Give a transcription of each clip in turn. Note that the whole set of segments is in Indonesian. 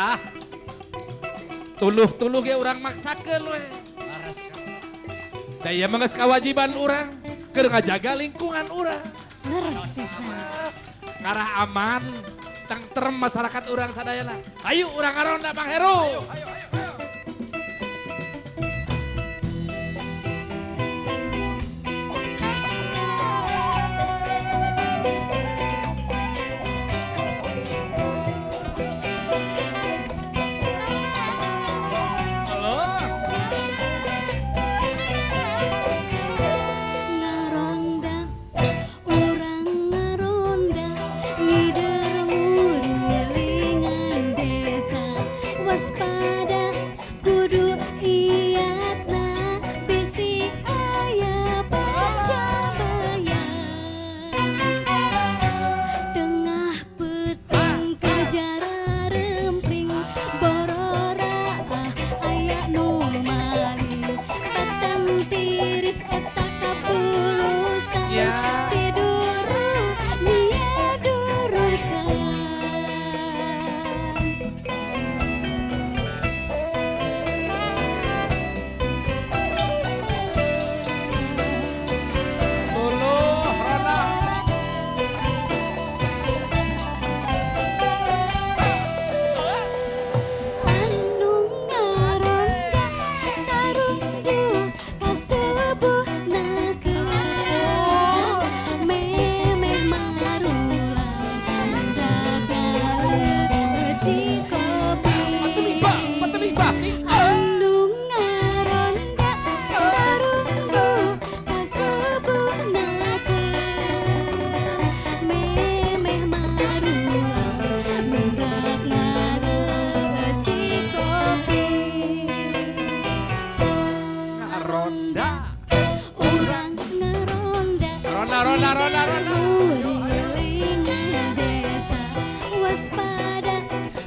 Ah, tuluh-tuluh ya orang maksakeun we. Daya manggas kewajiban orang, keur ngajaga lingkungan orang. Leres pisan. Ngarah aman, tentrem masyarakat orang sadayana. Ayo orang ngaronda Bang Heru. Ngaronda, urang ngaronda, ngider ngurilingan desa. Waspada kudu iatna, bisi aya pancabaya. Tengah peteng kerja rarempling, borora aya nu maling. Batang tiris eta kapulusan, si duru nia durukan. Tuluh, Rona. Anu ngaronda tarunggu kaseubeutnakeun, memeh marulang mendak ngaleuci kopi. Anu ngaronda tarunggu kaseubeutnakeun, memeh marulang mendak ngaleuci kopi. Ngaronda. Urang ngaronda, Ronda. ngurilingan desa. Waspada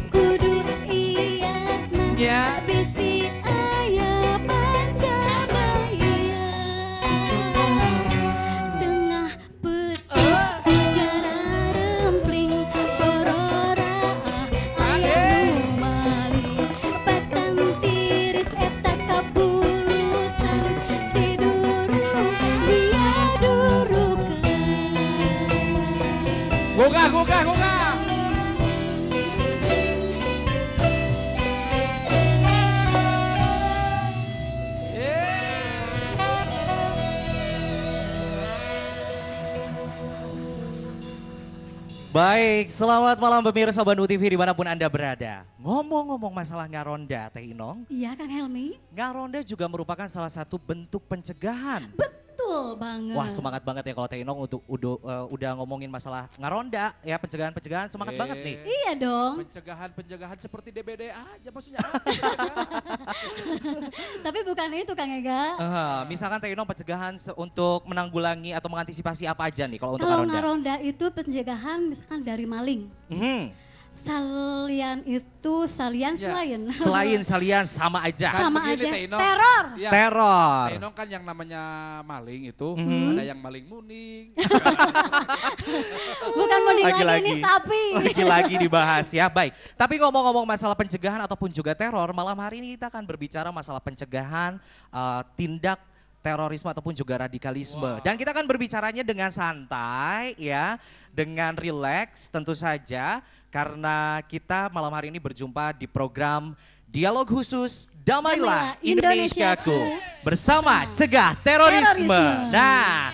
kudu iatna, Ya. bisi aya pancabaya. Tengah peteng kerja rarempling, borora aya nu maling. Batang tiris eta kapulusan, si duru dia durukan. Gugah. Baik, selamat malam pemirsa Bandung TV dimanapun Anda berada. Ngomong-ngomong masalah ngaronda, Teh Inong. Iya Kang Helmi, Ngaronda juga merupakan salah satu bentuk pencegahan. betul banget. Wah semangat banget ya kalau Teh Inong untuk udah ngomongin masalah ngaronda ya pencegahan semangat banget nih. Iya dong, Pencegahan seperti DBD aja maksudnya. tapi bukan itu Kang Ega. Misalkan Teh Inong pencegahan untuk menanggulangi atau mengantisipasi apa aja nih kalau untuk Kalau ngaronda? ngaronda itu pencegahan misalkan dari maling. Mhm. Salian itu Ya. Salian sama aja. Kan sama begini, aja Teh Inong. teror. Ya, Teror. Teh Inong kan yang namanya maling itu Mhm. ada yang maling muning. Bukan mending lagi Lagi-lagi. ini sapi. Lagi-lagi dibahas ya. Baik, tapi ngomong-ngomong masalah pencegahan ataupun juga teror, malam hari ini kita akan berbicara masalah pencegahan tindak terorisme ataupun juga radikalisme. Dan kita akan berbicaranya dengan santai ya, dengan rileks tentu saja. Karena kita malam hari ini berjumpa di program Dialog Khusus Damailah Indonesiaku bersama Cegah Terorisme. Nah,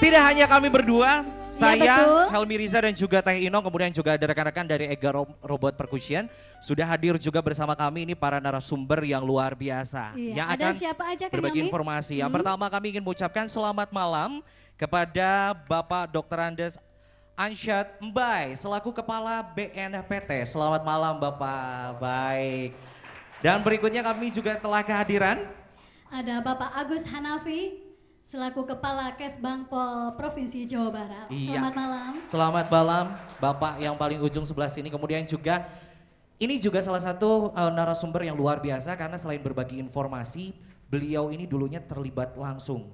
tidak hanya kami berdua, saya, betul. Helmi Riza dan juga Teh Inong, kemudian juga ada rekan-rekan dari Ega Robot Percussion. Sudah hadir juga bersama kami ini para narasumber yang luar biasa. Iya, Yang ada akan siapa aja Kang berbagi Helmi? informasi. Yang pertama kami ingin mengucapkan selamat malam kepada Bapak Dr. Andes Ansyad Mbai selaku Kepala BNPT. Selamat malam Bapak. Baik. Dan berikutnya kami juga telah kehadiran Ada Bapak Agus Hanafi selaku Kepala Kesbangpol Provinsi Jawa Barat. Iya. Selamat malam. Selamat malam Bapak yang paling ujung sebelah sini. Kemudian juga ini juga salah satu narasumber yang luar biasa karena selain berbagi informasi, beliau ini dulunya terlibat langsung.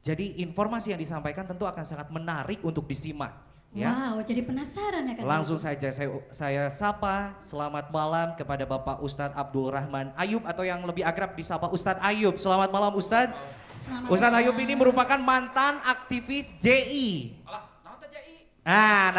Jadi informasi yang disampaikan tentu akan sangat menarik untuk disimak. Ya. Wow, jadi penasaran ya kan? Langsung saja saya sapa selamat malam kepada Bapak Ustadz Abdul Rahman Ayub atau yang lebih akrab disapa Ustadz Ayub. Selamat malam Ustadz. Ustadz Ayub ini merupakan mantan aktivis JI. Nah,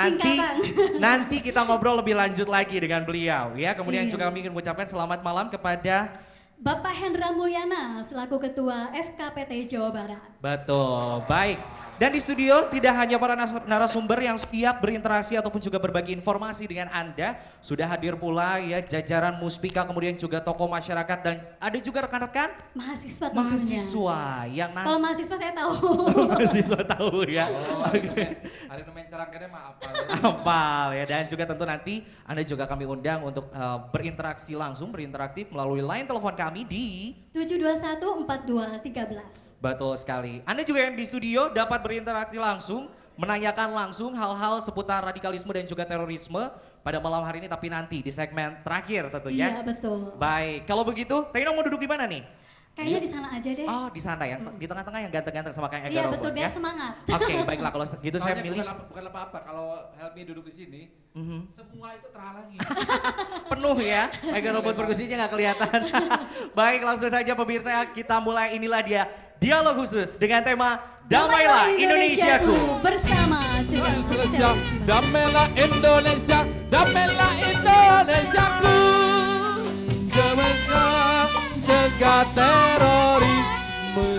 nanti kita ngobrol lebih lanjut lagi dengan beliau ya. Kemudian juga kami ingin mengucapkan selamat malam kepada Bapak Hendra Mulyana selaku Ketua FKPT Jawa Barat. Betul, baik. Dan di studio tidak hanya para narasumber yang siap berinteraksi ataupun juga berbagi informasi dengan Anda. Sudah hadir pula ya jajaran Muspika, kemudian juga tokoh masyarakat dan ada juga rekan-rekan mahasiswa tentunya. Mahasiswa yang nanti. Kalau mahasiswa saya tahu. Mahasiswa tahu ya. Hari ini main carangkanya mah apal. Apal ya, dan juga tentu nanti Anda juga kami undang untuk berinteraksi langsung, berinteraktif melalui line telepon kami di 721-4213. Betul sekali. Anda juga yang di studio dapat berinteraksi langsung, menanyakan langsung hal-hal seputar radikalisme dan juga terorisme pada malam hari ini, tapi nanti di segmen terakhir tentunya. Iya betul. Baik, kalau begitu, Tino mau duduk di mana nih? Kayaknya di sana aja deh. Oh, di sana yang di tengah-tengah yang ganteng-ganteng sama kayak Ega Iya Robot betul, biar ya. semangat. Oke, baiklah kalau gitu saya milih. Bukan apa-apa kalau Helmi duduk di sini, semua itu terhalangi. Penuh ya, Ega Robot perkusinya nggak kelihatan. Baik, langsung saja pemirsa kita mulai, inilah dia dialog khusus dengan tema Damailah Indonesiaku bersama cegah Indonesia, terorisme. damailah Indonesia, damailah Indonesiaku. Damailah cegah terorisme.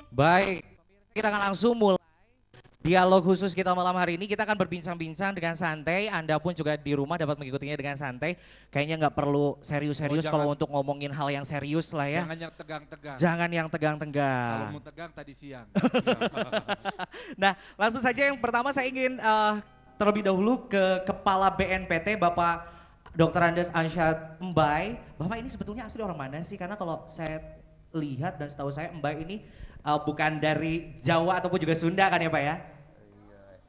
Baik, kita akan langsung mulai dialog khusus kita malam hari ini. Kita akan berbincang-bincang dengan santai. Anda pun juga di rumah dapat mengikutinya dengan santai. Kayaknya nggak perlu serius-serius kalau untuk ngomongin hal yang serius lah ya. Jangan yang tegang-tegang. Jangan yang Kalau tegang-tegang. mau tegang tadi siang. Nah, langsung saja yang pertama saya ingin terlebih dahulu ke Kepala BNPT Bapak Dr. Andes Ansyad Mbai. Bapak ini sebetulnya asli orang mana sih? Karena kalau saya lihat dan setahu saya Mbai ini bukan dari Jawa ataupun juga Sunda kan ya Pak ya?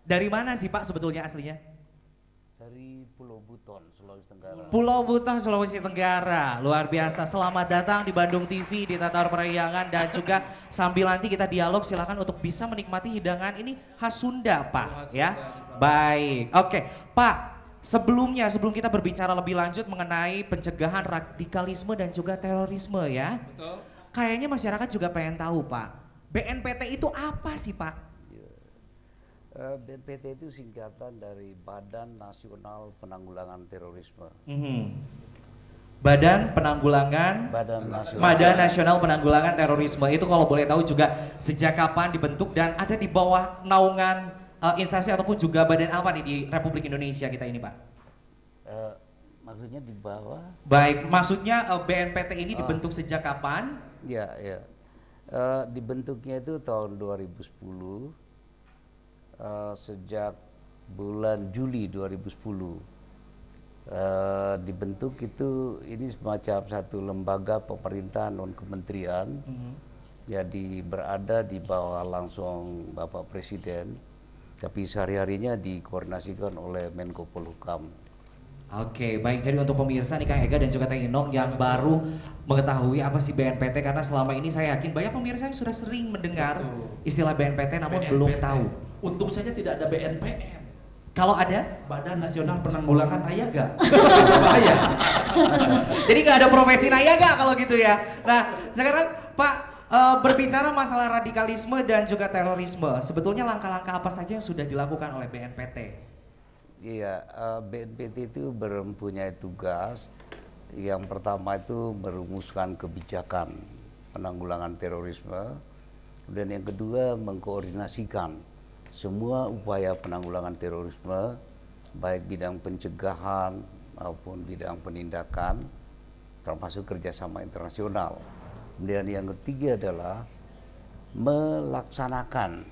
Dari mana sih Pak sebetulnya aslinya? Dari Pulau Buton, Sulawesi Tenggara. Pulau Buton, Sulawesi Tenggara. Luar biasa. Selamat datang di Bandung TV, di Tata Periangan, dan juga sambil nanti kita dialog silakan untuk bisa menikmati hidangan ini khas Sunda Pak ya. Baik. Oke, Pak. Sebelum kita berbicara lebih lanjut mengenai pencegahan radikalisme dan juga terorisme ya. Betul. Kayaknya masyarakat juga pengen tahu Pak. BNPT itu apa sih Pak? BNPT itu singkatan dari Badan Nasional Penanggulangan Terorisme. Badan Penanggulangan Badan Nasional Penanggulangan Terorisme. Itu kalau boleh tahu juga sejak kapan dibentuk dan ada di bawah naungan instansi ataupun juga badan apa nih di Republik Indonesia kita ini Pak? Maksudnya di bawah? Baik, maksudnya BNPT ini dibentuk sejak kapan? Ya. Dibentuknya itu tahun 2010. Sejak bulan Juli 2010 dibentuk itu, ini semacam satu lembaga pemerintahan non kementerian, jadi berada di bawah langsung Bapak Presiden, tapi sehari-harinya dikoordinasikan oleh Menko Polhukam. Oke, baik. Jadi untuk pemirsa nih Kang Ega dan juga Teh Inong yang baru mengetahui apa sih BNPT, karena selama ini saya yakin banyak pemirsa yang sudah sering mendengar istilah BNPT namun belum tahu. Untung saja tidak ada BNPM. Kalau ada? Badan Nasional Penanggulangan Nayaga. Bahaya. Jadi nggak ada profesi nayaga kalau gitu ya. Nah sekarang Pak berbicara masalah radikalisme dan juga terorisme. Sebetulnya langkah-langkah apa saja yang sudah dilakukan oleh BNPT? Iya, BNPT itu mempunyai tugas. Yang pertama itu merumuskan kebijakan penanggulangan terorisme. Dan yang kedua mengkoordinasikan semua upaya penanggulangan terorisme, baik bidang pencegahan maupun bidang penindakan, termasuk kerjasama internasional. Kemudian yang ketiga adalah melaksanakan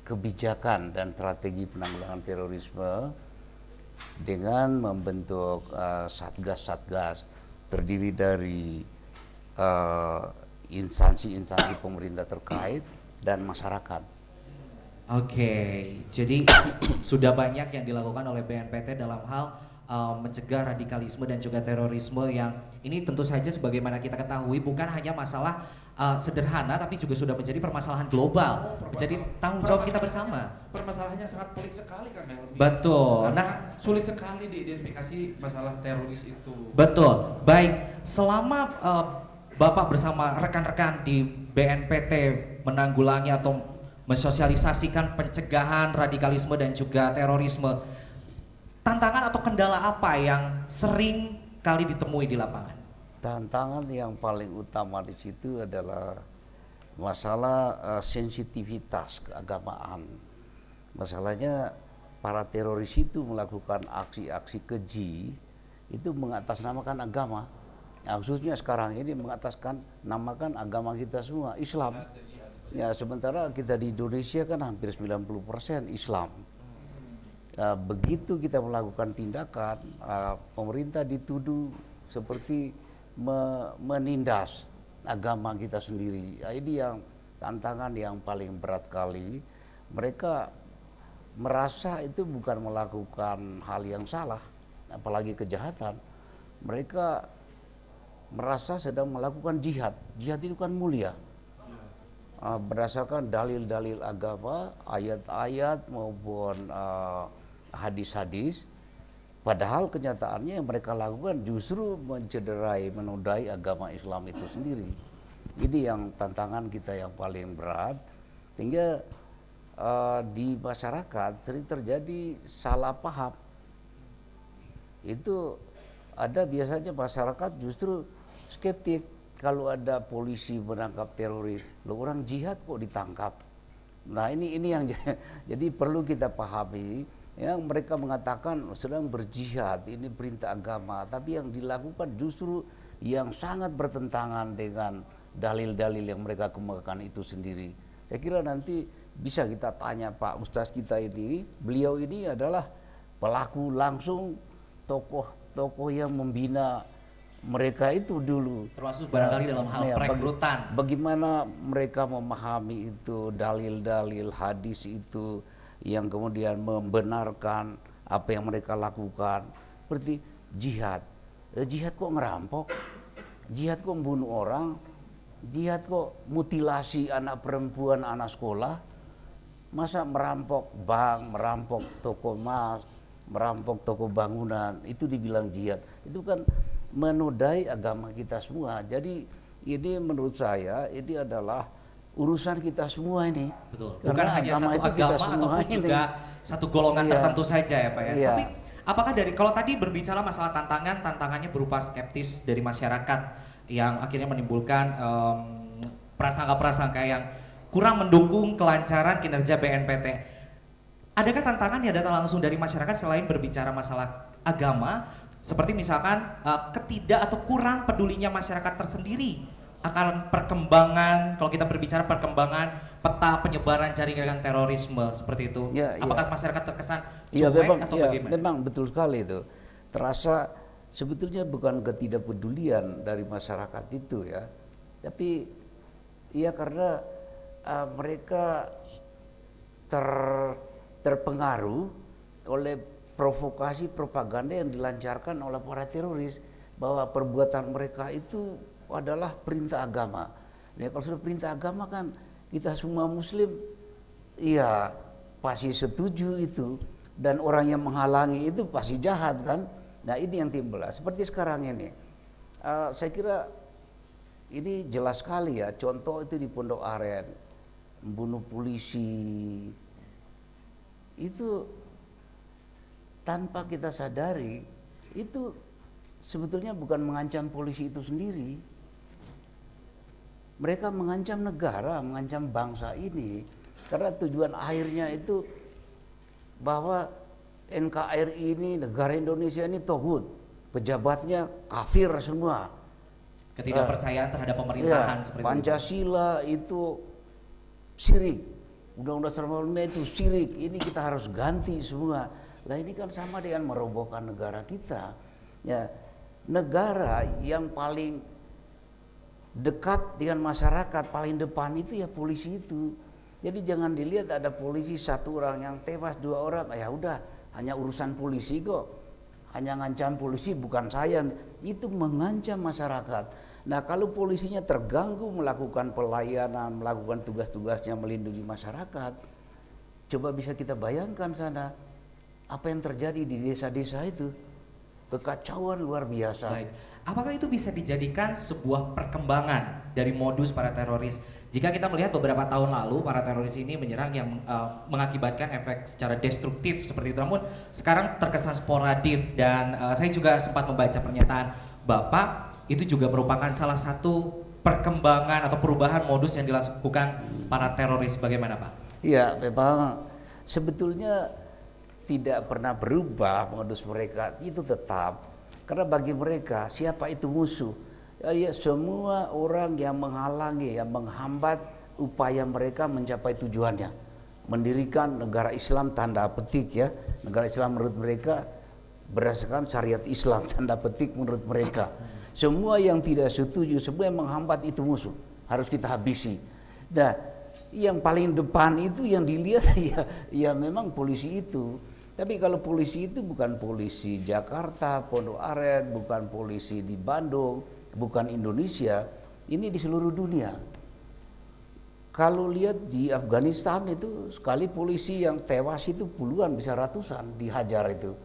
kebijakan dan strategi penanggulangan terorisme dengan membentuk satgas-satgas terdiri dari instansi-instansi pemerintah terkait dan masyarakat. Oke, jadi sudah banyak yang dilakukan oleh BNPT dalam hal mencegah radikalisme dan juga terorisme yang ini tentu saja sebagaimana kita ketahui bukan hanya masalah sederhana tapi juga sudah menjadi permasalahan global, menjadi tanggung jawab kita bersama. Permasalahannya sangat pelik sekali Kang Helmi. Betul. Karena sulit sekali diidentifikasi masalah teroris itu. Betul. Baik, selama Bapak bersama rekan-rekan di BNPT menanggulangi atau mensosialisasikan pencegahan radikalisme dan juga terorisme, tantangan atau kendala apa yang sering kali ditemui di lapangan? Tantangan yang paling utama di situ adalah masalah sensitivitas keagamaan. Masalahnya para teroris itu melakukan aksi-aksi keji itu mengatasnamakan agama. Nah, khususnya sekarang ini mengatasnamakan agama kita semua, Islam. Ya, sementara kita di Indonesia kan hampir 90% Islam. Begitu kita melakukan tindakan, pemerintah dituduh seperti menindas agama kita sendiri. Ini yang tantangan yang paling berat kali. Mereka merasa itu bukan melakukan hal yang salah, apalagi kejahatan. Mereka merasa sedang melakukan jihad. Jihad itu kan mulia. Berdasarkan dalil-dalil agama, ayat-ayat maupun hadis-hadis, padahal kenyataannya yang mereka lakukan justru mencederai, menodai agama Islam itu sendiri. Ini yang tantangan kita yang paling berat, sehingga di masyarakat sering terjadi salah paham. Itu ada biasanya masyarakat justru skeptis kalau ada polisi menangkap teroris, loh orang jihad kok ditangkap. Nah ini yang jadi perlu kita pahami. Yang mereka mengatakan sedang berjihad, ini perintah agama, tapi yang dilakukan justru yang sangat bertentangan dengan dalil-dalil yang mereka kemukakan itu sendiri. Saya kira nanti bisa kita tanya Pak Ustadz kita ini, beliau ini adalah pelaku langsung, tokoh yang membina mereka itu dulu. Termasuk barangkali dalam hal perekrutan. Bagaimana mereka memahami itu, dalil-dalil hadis itu, yang kemudian membenarkan apa yang mereka lakukan, seperti jihad. Jihad kok ngerampok, jihad kok membunuh orang, jihad kok mutilasi anak perempuan, anak sekolah. Masa merampok bank, merampok toko emas, merampok toko bangunan, itu dibilang jihad. Itu kan menodai agama kita semua. Jadi ini menurut saya ini adalah urusan kita semua ini. Betul. Bukan hanya satu agama ataupun ini juga satu golongan tertentu saja ya Pak ya. Iya. Tapi apakah kalau tadi berbicara masalah tantangannya berupa skeptis dari masyarakat yang akhirnya menimbulkan prasangka-prasangka yang kurang mendukung kelancaran kinerja BNPT. Adakah tantangan yang datang langsung dari masyarakat selain berbicara masalah agama, seperti misalkan ketidak atau kurang pedulinya masyarakat tersendiri akan perkembangan, kalau kita berbicara perkembangan peta penyebaran jaringan terorisme seperti itu, apakah masyarakat terkesan cuek atau bagaimana? Memang betul sekali itu. Terasa sebetulnya bukan ketidakpedulian dari masyarakat itu ya, tapi ya karena mereka terpengaruh oleh provokasi propaganda yang dilancarkan oleh para teroris bahwa perbuatan mereka itu adalah perintah agama. Nah, kalau sudah perintah agama kan kita semua muslim iya pasti setuju itu, dan orang yang menghalangi itu pasti jahat kan. Nah ini yang timbul seperti sekarang ini. Saya kira ini jelas sekali ya, contoh itu di Pondok Aren, membunuh polisi itu tanpa kita sadari, itu sebetulnya bukan mengancam polisi itu sendiri. Mereka mengancam negara, mengancam bangsa ini. Karena tujuan akhirnya itu bahwa NKRI ini, negara Indonesia ini tohut, pejabatnya kafir semua. Ketidakpercayaan terhadap pemerintahan seperti Pancasila itu syirik, Undang-Undang Dasar 45 itu syirik, ini kita harus ganti semua. Nah ini kan sama dengan merobohkan negara kita. Ya, negara yang paling dekat dengan masyarakat, paling depan itu ya polisi itu. Jadi jangan dilihat ada polisi satu orang yang tewas, dua orang, ya udah hanya urusan polisi kok. hanya ngancam polisi, bukan saya, itu mengancam masyarakat. Nah kalau polisinya terganggu melakukan pelayanan, melakukan tugas-tugasnya melindungi masyarakat, coba bisa kita bayangkan sana apa yang terjadi di desa-desa itu, kekacauan luar biasa. Baik. Apakah itu bisa dijadikan sebuah perkembangan dari modus para teroris? Jika kita melihat beberapa tahun lalu para teroris ini menyerang yang mengakibatkan efek secara destruktif seperti itu, namun sekarang terkesan sporadif dan saya juga sempat membaca pernyataan Bapak itu juga merupakan salah satu perkembangan atau perubahan modus yang dilakukan para teroris. Bagaimana Pak? Iya, memang sebetulnya tidak pernah berubah modus mereka, itu tetap. Karena bagi mereka siapa itu musuh? Ya, semua orang yang menghalangi, yang menghambat upaya mereka mencapai tujuannya. Mendirikan negara Islam tanda petik ya. Negara Islam menurut mereka berdasarkan syariat Islam tanda petik menurut mereka. Semua yang tidak setuju, semua yang menghambat itu musuh. Harus kita habisi. Nah, yang paling depan itu yang dilihat ya memang polisi itu. Tapi kalau polisi itu bukan polisi Jakarta, Pondok Aren, bukan polisi di Bandung, bukan Indonesia, ini di seluruh dunia. Kalau lihat di Afghanistan itu sekali polisi yang tewas itu puluhan, bisa ratusan dihajar itu.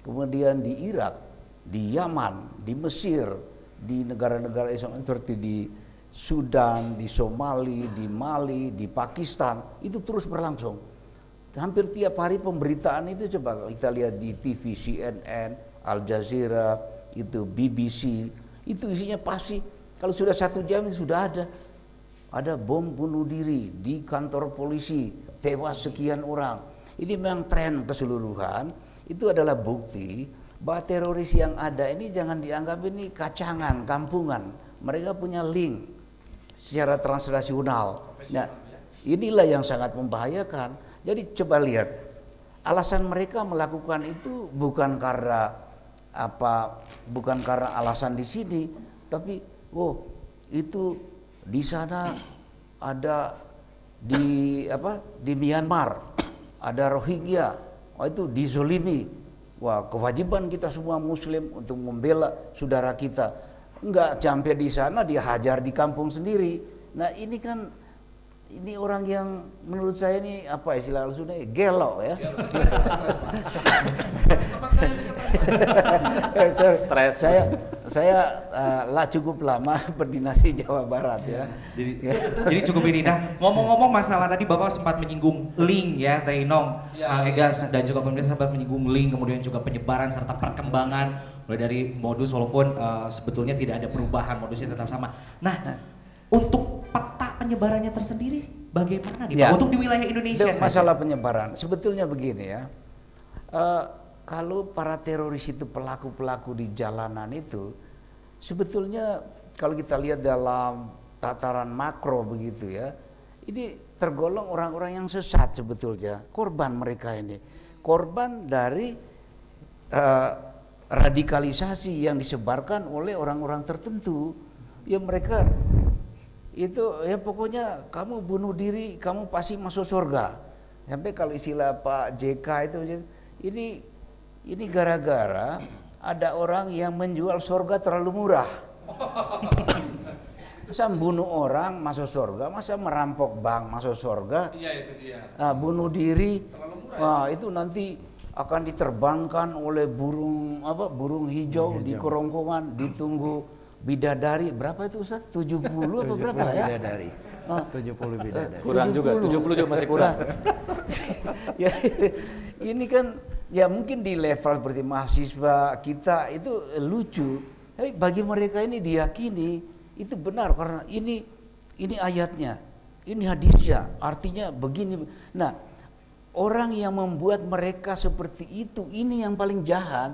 Kemudian di Irak, di Yaman, di Mesir, di negara-negara Islam seperti di Sudan, di Somali, di Mali, di Pakistan, itu terus berlangsung. Hampir tiap hari pemberitaan itu coba kita lihat di TV CNN, Al Jazeera, itu BBC, itu isinya pasti kalau sudah 1 jam sudah ada bom bunuh diri di kantor polisi, tewas sekian orang. Ini memang tren keseluruhan. Itu adalah bukti bahwa teroris yang ada ini jangan dianggap ini kacangan, kampungan. Mereka punya link secara transnasional. Nah, inilah yang sangat membahayakan. Jadi coba lihat, alasan mereka melakukan itu bukan karena alasan di sini, tapi itu di sana ada di Myanmar ada Rohingya, itu dizolimi. Wah, kewajiban kita semua Muslim untuk membela saudara kita. Enggak sampai di sana dia hajar di kampung sendiri. Nah ini kan orang yang menurut saya ini apa istilah Sunda gelo ya. Stres. Saya cukup lama berdinasti Jawa Barat ya. Jadi cukup ini. Nah, ngomong-ngomong masalah tadi Bapak sempat menyinggung link ya, Teh Inong, Egas dan juga pemirsa sempat menyinggung link, kemudian juga penyebaran serta perkembangan mulai dari modus walaupun sebetulnya tidak ada perubahan, modusnya tetap sama. Nah, untuk peta penyebarannya tersendiri bagaimana nih Pak? Untuk di wilayah Indonesia saja. Masalah penyebaran sebetulnya begini ya. Kalau para teroris itu pelaku-pelaku di jalanan itu sebetulnya kalau kita lihat dalam tataran makro begitu ya, ini tergolong orang-orang yang sesat sebetulnya, korban mereka ini, korban dari radikalisasi yang disebarkan oleh orang-orang tertentu. Ya mereka itu ya pokoknya kamu bunuh diri kamu pasti masuk surga. Sampai kalau istilah Pak JK itu ini gara-gara ada orang yang menjual surga terlalu murah. Masa bunuh orang masuk surga, masa merampok bank masuk surga? Iya itu dia. Nah, bunuh diri, wah itu nanti akan diterbangkan oleh burung hijau di kerongkongan, ditunggu bidadari. Berapa itu Ustaz? 70 apa berapa ya? Bidadari. 70 bidadari. Kurang juga, 70 juga masih kurang. Ya, ini kan ya mungkin di level seperti mahasiswa kita itu lucu, tapi bagi mereka ini diyakini itu benar karena ini ayatnya, ini hadisnya, artinya begini. Nah, orang yang membuat mereka seperti itu ini yang paling jahat.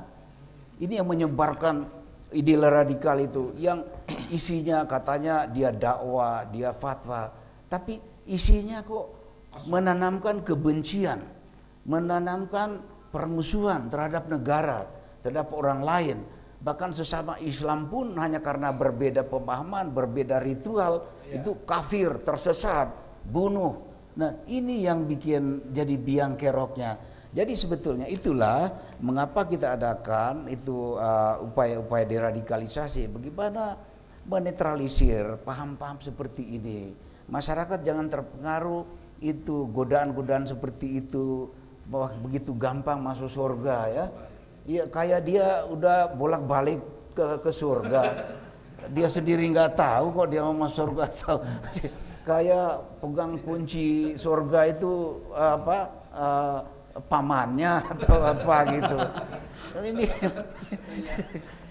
Ini yang menyebarkan ide radikal itu yang isinya katanya dia dakwah, dia fatwa, tapi isinya kok menanamkan kebencian, menanamkan permusuhan terhadap negara, terhadap orang lain. Bahkan sesama Islam pun hanya karena berbeda pemahaman, berbeda ritual, itu kafir, tersesat, bunuh. Nah ini yang bikin jadi biang keroknya. Jadi sebetulnya itulah mengapa kita adakan itu upaya-upaya deradikalisasi. Bagaimana menetralisir paham-paham seperti ini. Masyarakat jangan terpengaruh itu godaan-godaan seperti itu, bahwa begitu gampang masuk surga ya. Ya kayak dia udah bolak-balik ke surga. Dia sendiri nggak tahu kok dia mau masuk surga tahu. Kayak pegang kunci surga itu pamannya atau apa gitu. Ini.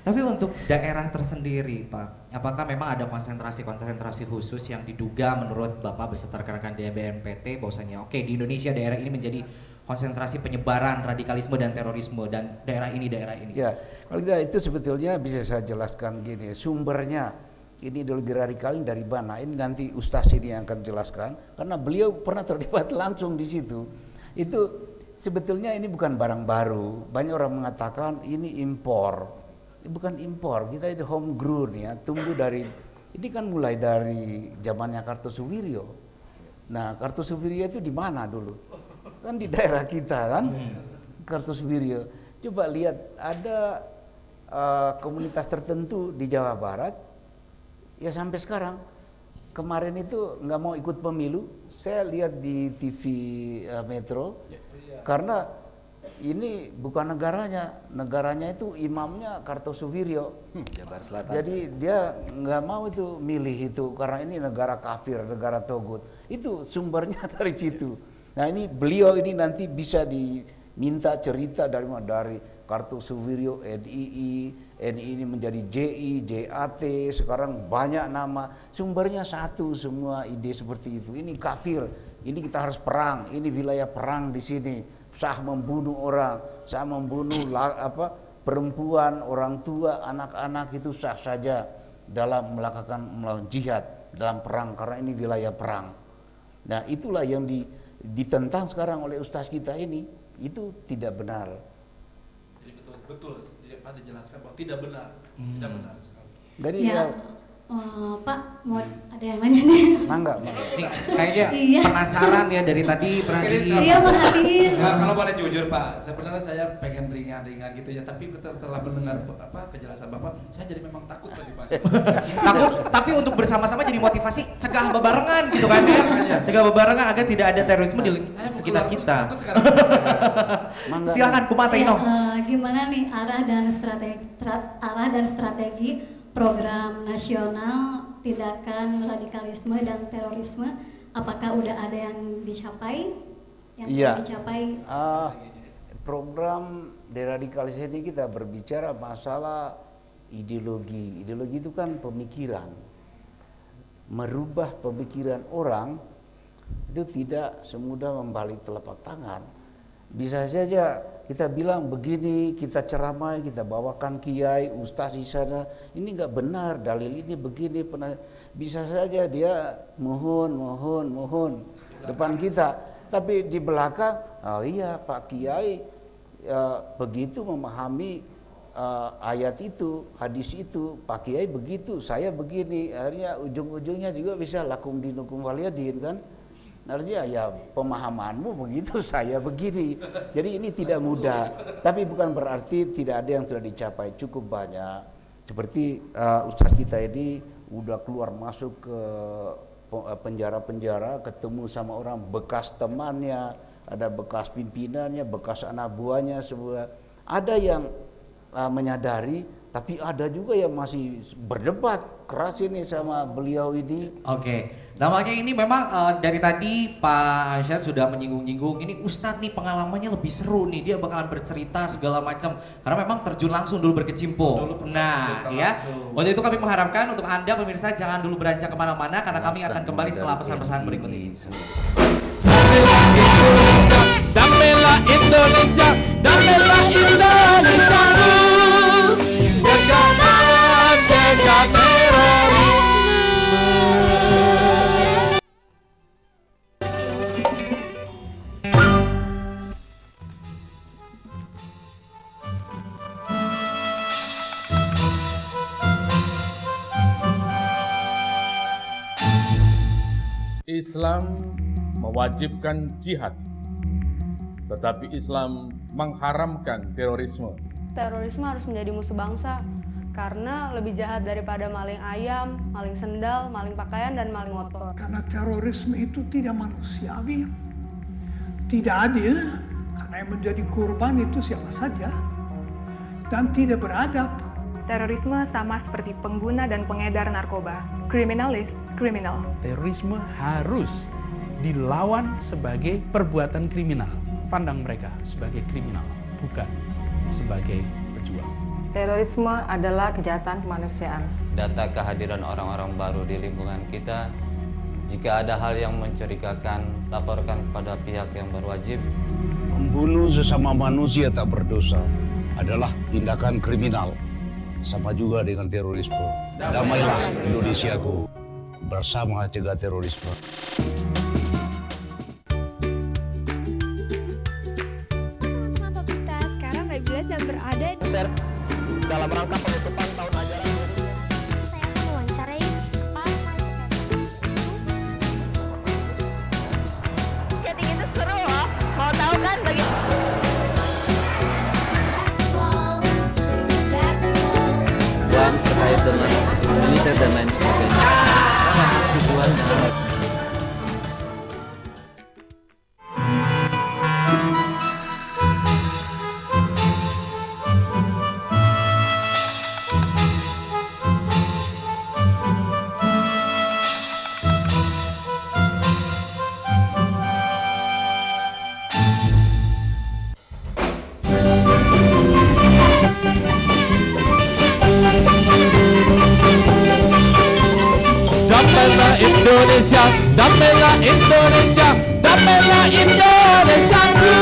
Tapi untuk daerah tersendiri, Pak, apakah memang ada konsentrasi khusus yang diduga menurut Bapak beserta rekan-rekan di BNPT bahwasanya oke, di Indonesia daerah ini menjadi konsentrasi penyebaran radikalisme dan terorisme dan daerah ini. Ya, kalau itu sebetulnya bisa saya jelaskan gini, sumbernya ini ideologi radikal dari mana? Ini nanti Ustaz ini yang akan jelaskan karena beliau pernah terlibat langsung di situ. Itu sebetulnya ini bukan barang baru. Banyak orang mengatakan ini impor. Bukan impor, kita itu homegrown ya, tumbuh dari, ini kan mulai dari zamannya Kartosuwiryo. Nah, Kartosuwiryo itu di mana dulu? Kan di daerah kita kan, Kartosuwiryo. Coba lihat ada komunitas tertentu di Jawa Barat, ya sampai sekarang. Kemarin itu nggak mau ikut pemilu, saya lihat di TV Metro, karena ini bukan negaranya itu imamnya Kartosuwiryo. Jabar Selatan. Jadi dia nggak mau itu milih itu karena ini negara kafir, negara togut. Itu sumbernya dari situ. Nah ini beliau ini nanti bisa diminta cerita dari mana, dari Kartosuwiryo, NII ini menjadi JI, JAT, sekarang banyak nama. Sumbernya satu semua ide seperti itu. Ini kafir, ini kita harus perang, ini wilayah perang di sini. Sah membunuh orang, sah membunuh perempuan, orang tua, anak-anak itu sah saja dalam melakukan jihad dalam perang karena ini wilayah perang. Nah itulah yang ditentang sekarang oleh ustaz kita ini, itu tidak benar. Jadi betul, Pak dijelaskan bahwa tidak benar, tidak benar sekali. Jadi Pak, mau ada yang nanya nih? Mangga. Nih, kayaknya penasaran ya dari tadi perhatiin. Iya, merhatiin. Kalau boleh jujur Pak, sebenarnya saya pengen ringan-ringan gitu ya, tapi setelah mendengar kejelasan Bapak, saya jadi memang takut Pak. Takut, tapi untuk bersama-sama jadi motivasi cegah bebarengan gitu kan ya. Cegah bebarengan agar tidak ada terorisme di sekitar kita. Silakan Kumata Ino. Gimana nih arah dan strategi program nasional tindakan radikalisme dan terorisme, apakah udah ada yang dicapai? Program deradikalisasi ini kita berbicara masalah ideologi. Ideologi itu kan pemikiran. Merubah pemikiran orang itu tidak semudah membalik telapak tangan. Bisa saja kita bilang begini, kita ceramai, kita bawakan kiai, ustaz di sana, ini nggak benar, dalil ini begini, bisa saja dia mohon depan kita, tapi di belakang, oh iya Pak Kiai begitu memahami ayat itu, hadis itu, Pak Kiai begitu, saya begini, akhirnya ujung-ujungnya juga bisa lakum dinukum waliyadin kan. Artinya ya pemahamanmu begitu, saya begini. Jadi ini tidak mudah, tapi bukan berarti tidak ada yang sudah dicapai, cukup banyak. Seperti ustaz kita ini udah keluar masuk ke penjara-penjara, ketemu sama orang bekas temannya, ada bekas pimpinannya, bekas anak buahnya, semua. Ada yang menyadari, tapi ada juga yang masih berdebat keras ini sama beliau ini. Oke. Nampaknya ini memang dari tadi Pak Ansyad sudah menyinggung-nyinggung, ini Ustadz nih pengalamannya lebih seru nih, dia bakalan bercerita segala macam karena memang terjun langsung dulu berkecimpung. Nah ya, waktu itu kami mengharapkan untuk Anda pemirsa jangan dulu beranjak kemana-mana karena kami akan kembali setelah pesan-pesan berikut ini. Damailah Indonesia, damailah Indonesia, bersama cegah terorisme. Islam mewajibkan jihad tetapi Islam mengharamkan terorisme. Terorisme harus menjadi musuh bangsa karena lebih jahat daripada maling ayam, maling sendal, maling pakaian, dan maling motor. Karena terorisme itu tidak manusiawi, tidak adil, karena yang menjadi korban itu siapa saja, dan tidak beradab. Terorisme sama seperti pengguna dan pengedar narkoba. Criminal is criminal. Terorisme harus dilawan sebagai perbuatan kriminal. Pandang mereka sebagai kriminal, bukan sebagai pejuang. Terorisme adalah kejahatan kemanusiaan. Data kehadiran orang-orang baru di lingkungan kita, jika ada hal yang mencurigakan, laporkan kepada pihak yang berwajib. Membunuh sesama manusia tak berdosa adalah tindakan kriminal. Sama juga dengan terorisme. Damailah Indonesiaku, bersama cegah terorisme. Teman-teman kita sekarang Nabila sedang berada di dalam rangka penutupan tahun ajaran. Saya akan mewawancarai kepala Skating itu seru loh. Mau tahu kan bagaimana? Uang terkait dengan militer dan lain sebagainya. Tujuannya. Indonesia, damailah Indonesia, damailah Indonesiaku,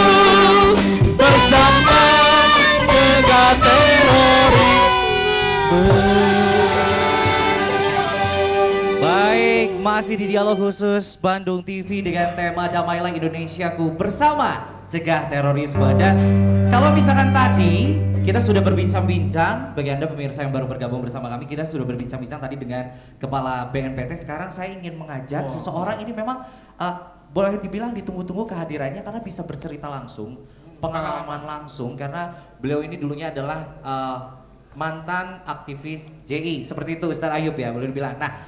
bersama cegah terorisme. Baik, masih di Dialog Khusus Bandung TV dengan tema Damailah Indonesiaku bersama cegah terorisme. Dan kalau misalkan tadi kita sudah berbincang-bincang, bagi Anda pemirsa yang baru bergabung bersama kami, kita sudah berbincang-bincang tadi dengan Kepala BNPT. Sekarang saya ingin mengajak seseorang ini memang boleh dibilang ditunggu-tunggu kehadirannya karena bisa bercerita langsung, pengalaman langsung, karena beliau ini dulunya adalah mantan aktivis JI, seperti itu Ustadz Ayub ya, boleh dibilang. Nah,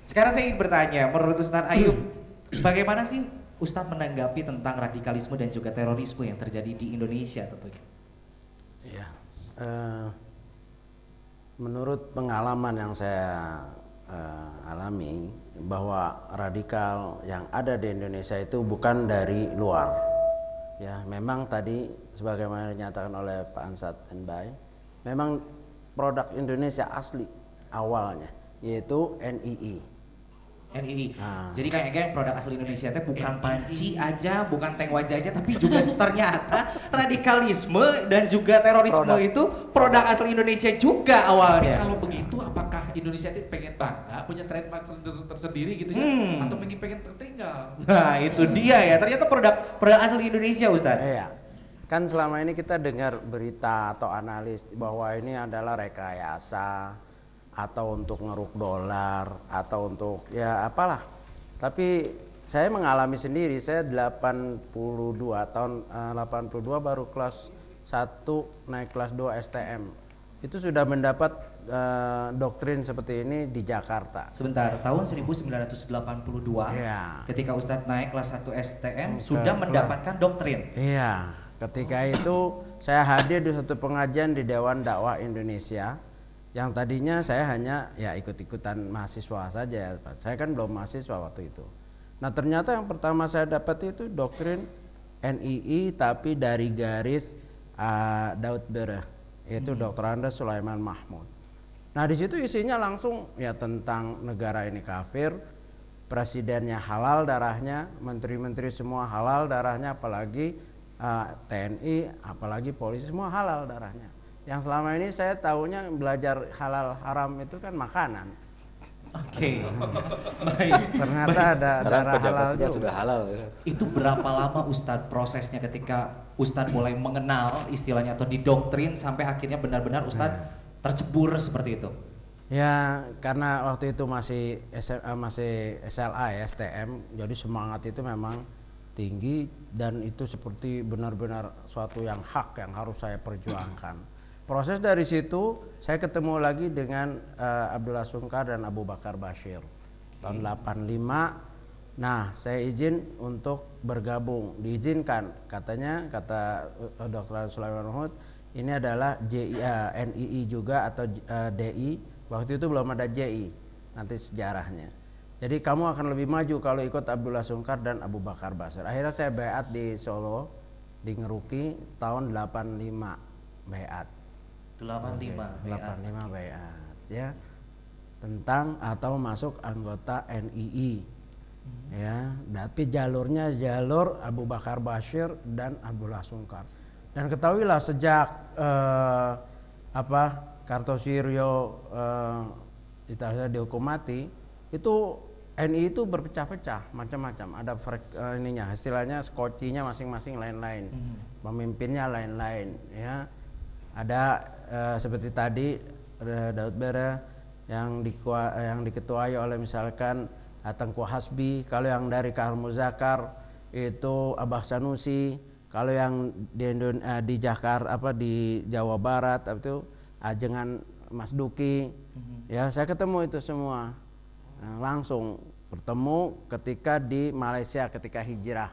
sekarang saya ingin bertanya, menurut Ustadz Ayub, bagaimana sih Ustadz menanggapi tentang radikalisme dan juga terorisme yang terjadi di Indonesia tentunya? Ya. Menurut pengalaman yang saya alami, bahwa radikal yang ada di Indonesia itu bukan dari luar. Ya, memang tadi sebagaimana dinyatakan oleh Pak Ansat Enbai, memang produk Indonesia asli awalnya yaitu NII. NII. Jadi kayaknya produk asli Indonesia itu bukan panci aja, bukan tank wajah aja, tapi juga ternyata radikalisme dan juga terorisme itu produk asli Indonesia juga awalnya. Kalau begitu, apakah Indonesia itu pengen bangga punya trademark tersendiri gitu ya, atau pengen tertinggal? Nah itu dia ya, ternyata produk asli Indonesia, Ustadz. Iya. Kan selama ini kita dengar berita atau analis bahwa ini adalah rekayasa, atau untuk ngeruk dolar, atau untuk ya apalah. Tapi saya mengalami sendiri, saya 82 tahun 82 baru kelas 1 naik kelas 2 STM. Itu sudah mendapat doktrin seperti ini di Jakarta. Sebentar, tahun 1982 ya. Ketika Ustadz naik kelas 1 STM sudah mendapatkan doktrin. Iya, ketika itu saya hadir di satu pengajian di Dewan Dakwah Indonesia. Yang tadinya saya hanya ya ikut-ikutan mahasiswa saja, saya kan belum mahasiswa waktu itu. Nah ternyata yang pertama saya dapat itu doktrin NII tapi dari garis Daud Bereh, yaitu Dr. Andes Sulaiman Mahmud. Nah di situ isinya langsung ya tentang negara ini kafir, presidennya halal darahnya, menteri-menteri semua halal darahnya, apalagi TNI, apalagi polisi semua halal darahnya. Yang selama ini saya tahunya belajar halal haram itu kan makanan. Oke. Baik. Ternyata ada darah halal juga. Sudah halal. Itu berapa lama Ustadz prosesnya ketika Ustadz mulai mengenal istilahnya atau didoktrin sampai akhirnya benar-benar Ustadz tercebur seperti itu? Ya karena waktu itu masih SLA ya, STM, jadi semangat itu memang tinggi dan itu seperti benar-benar suatu yang hak yang harus saya perjuangkan. Proses dari situ saya ketemu lagi dengan Abdullah Sungkar dan Abu Bakar Bashir tahun 85. Nah, saya izin untuk bergabung, diizinkan katanya, kata Dr. Sulaiman Mahmud, ini adalah NII juga atau DI. Waktu itu belum ada JI, nanti sejarahnya. Jadi kamu akan lebih maju kalau ikut Abdullah Sungkar dan Abu Bakar Bashir. Akhirnya saya baiat di Solo, di Ngeruki tahun 85 baiat. 85 baiat ya. Tentang atau masuk anggota NII. Ya, tapi jalurnya jalur Abu Bakar Bashir dan Abdullah Sungkar. Dan ketahuilah sejak Kartosuryo Italia dihukum mati, itu NII itu berpecah-pecah macam-macam. Ada ininya, istilahnya skocinya masing-masing lain-lain, pemimpinnya lain-lain. Ya, ada seperti tadi Daud Bere yang diketuai oleh misalkan Tengku Hasbi. Kalau yang dari Kahar Muzakar itu Abah Sanusi. Kalau yang di Jakarta di Jawa Barat itu Ajengan Mas Duki. Ya, saya ketemu itu semua. Langsung bertemu ketika di Malaysia ketika hijrah,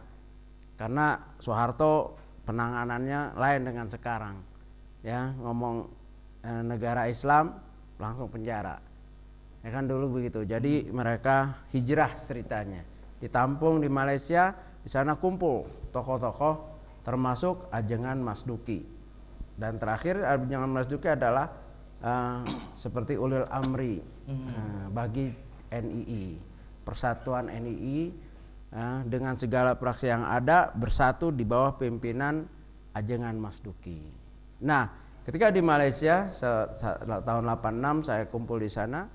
karena Soeharto penanganannya lain dengan sekarang, ya, ngomong negara Islam langsung penjara, ya kan dulu begitu. Jadi mereka hijrah ceritanya, ditampung di Malaysia, di sana kumpul tokoh-tokoh termasuk Ajengan Mas Duki, dan terakhir Ajengan Mas Duki adalah seperti ulil amri bagi NII, persatuan NII dengan segala praksi yang ada bersatu di bawah pimpinan Ajengan Mas Duki. Nah, ketika di Malaysia tahun 86 saya kumpul di sana.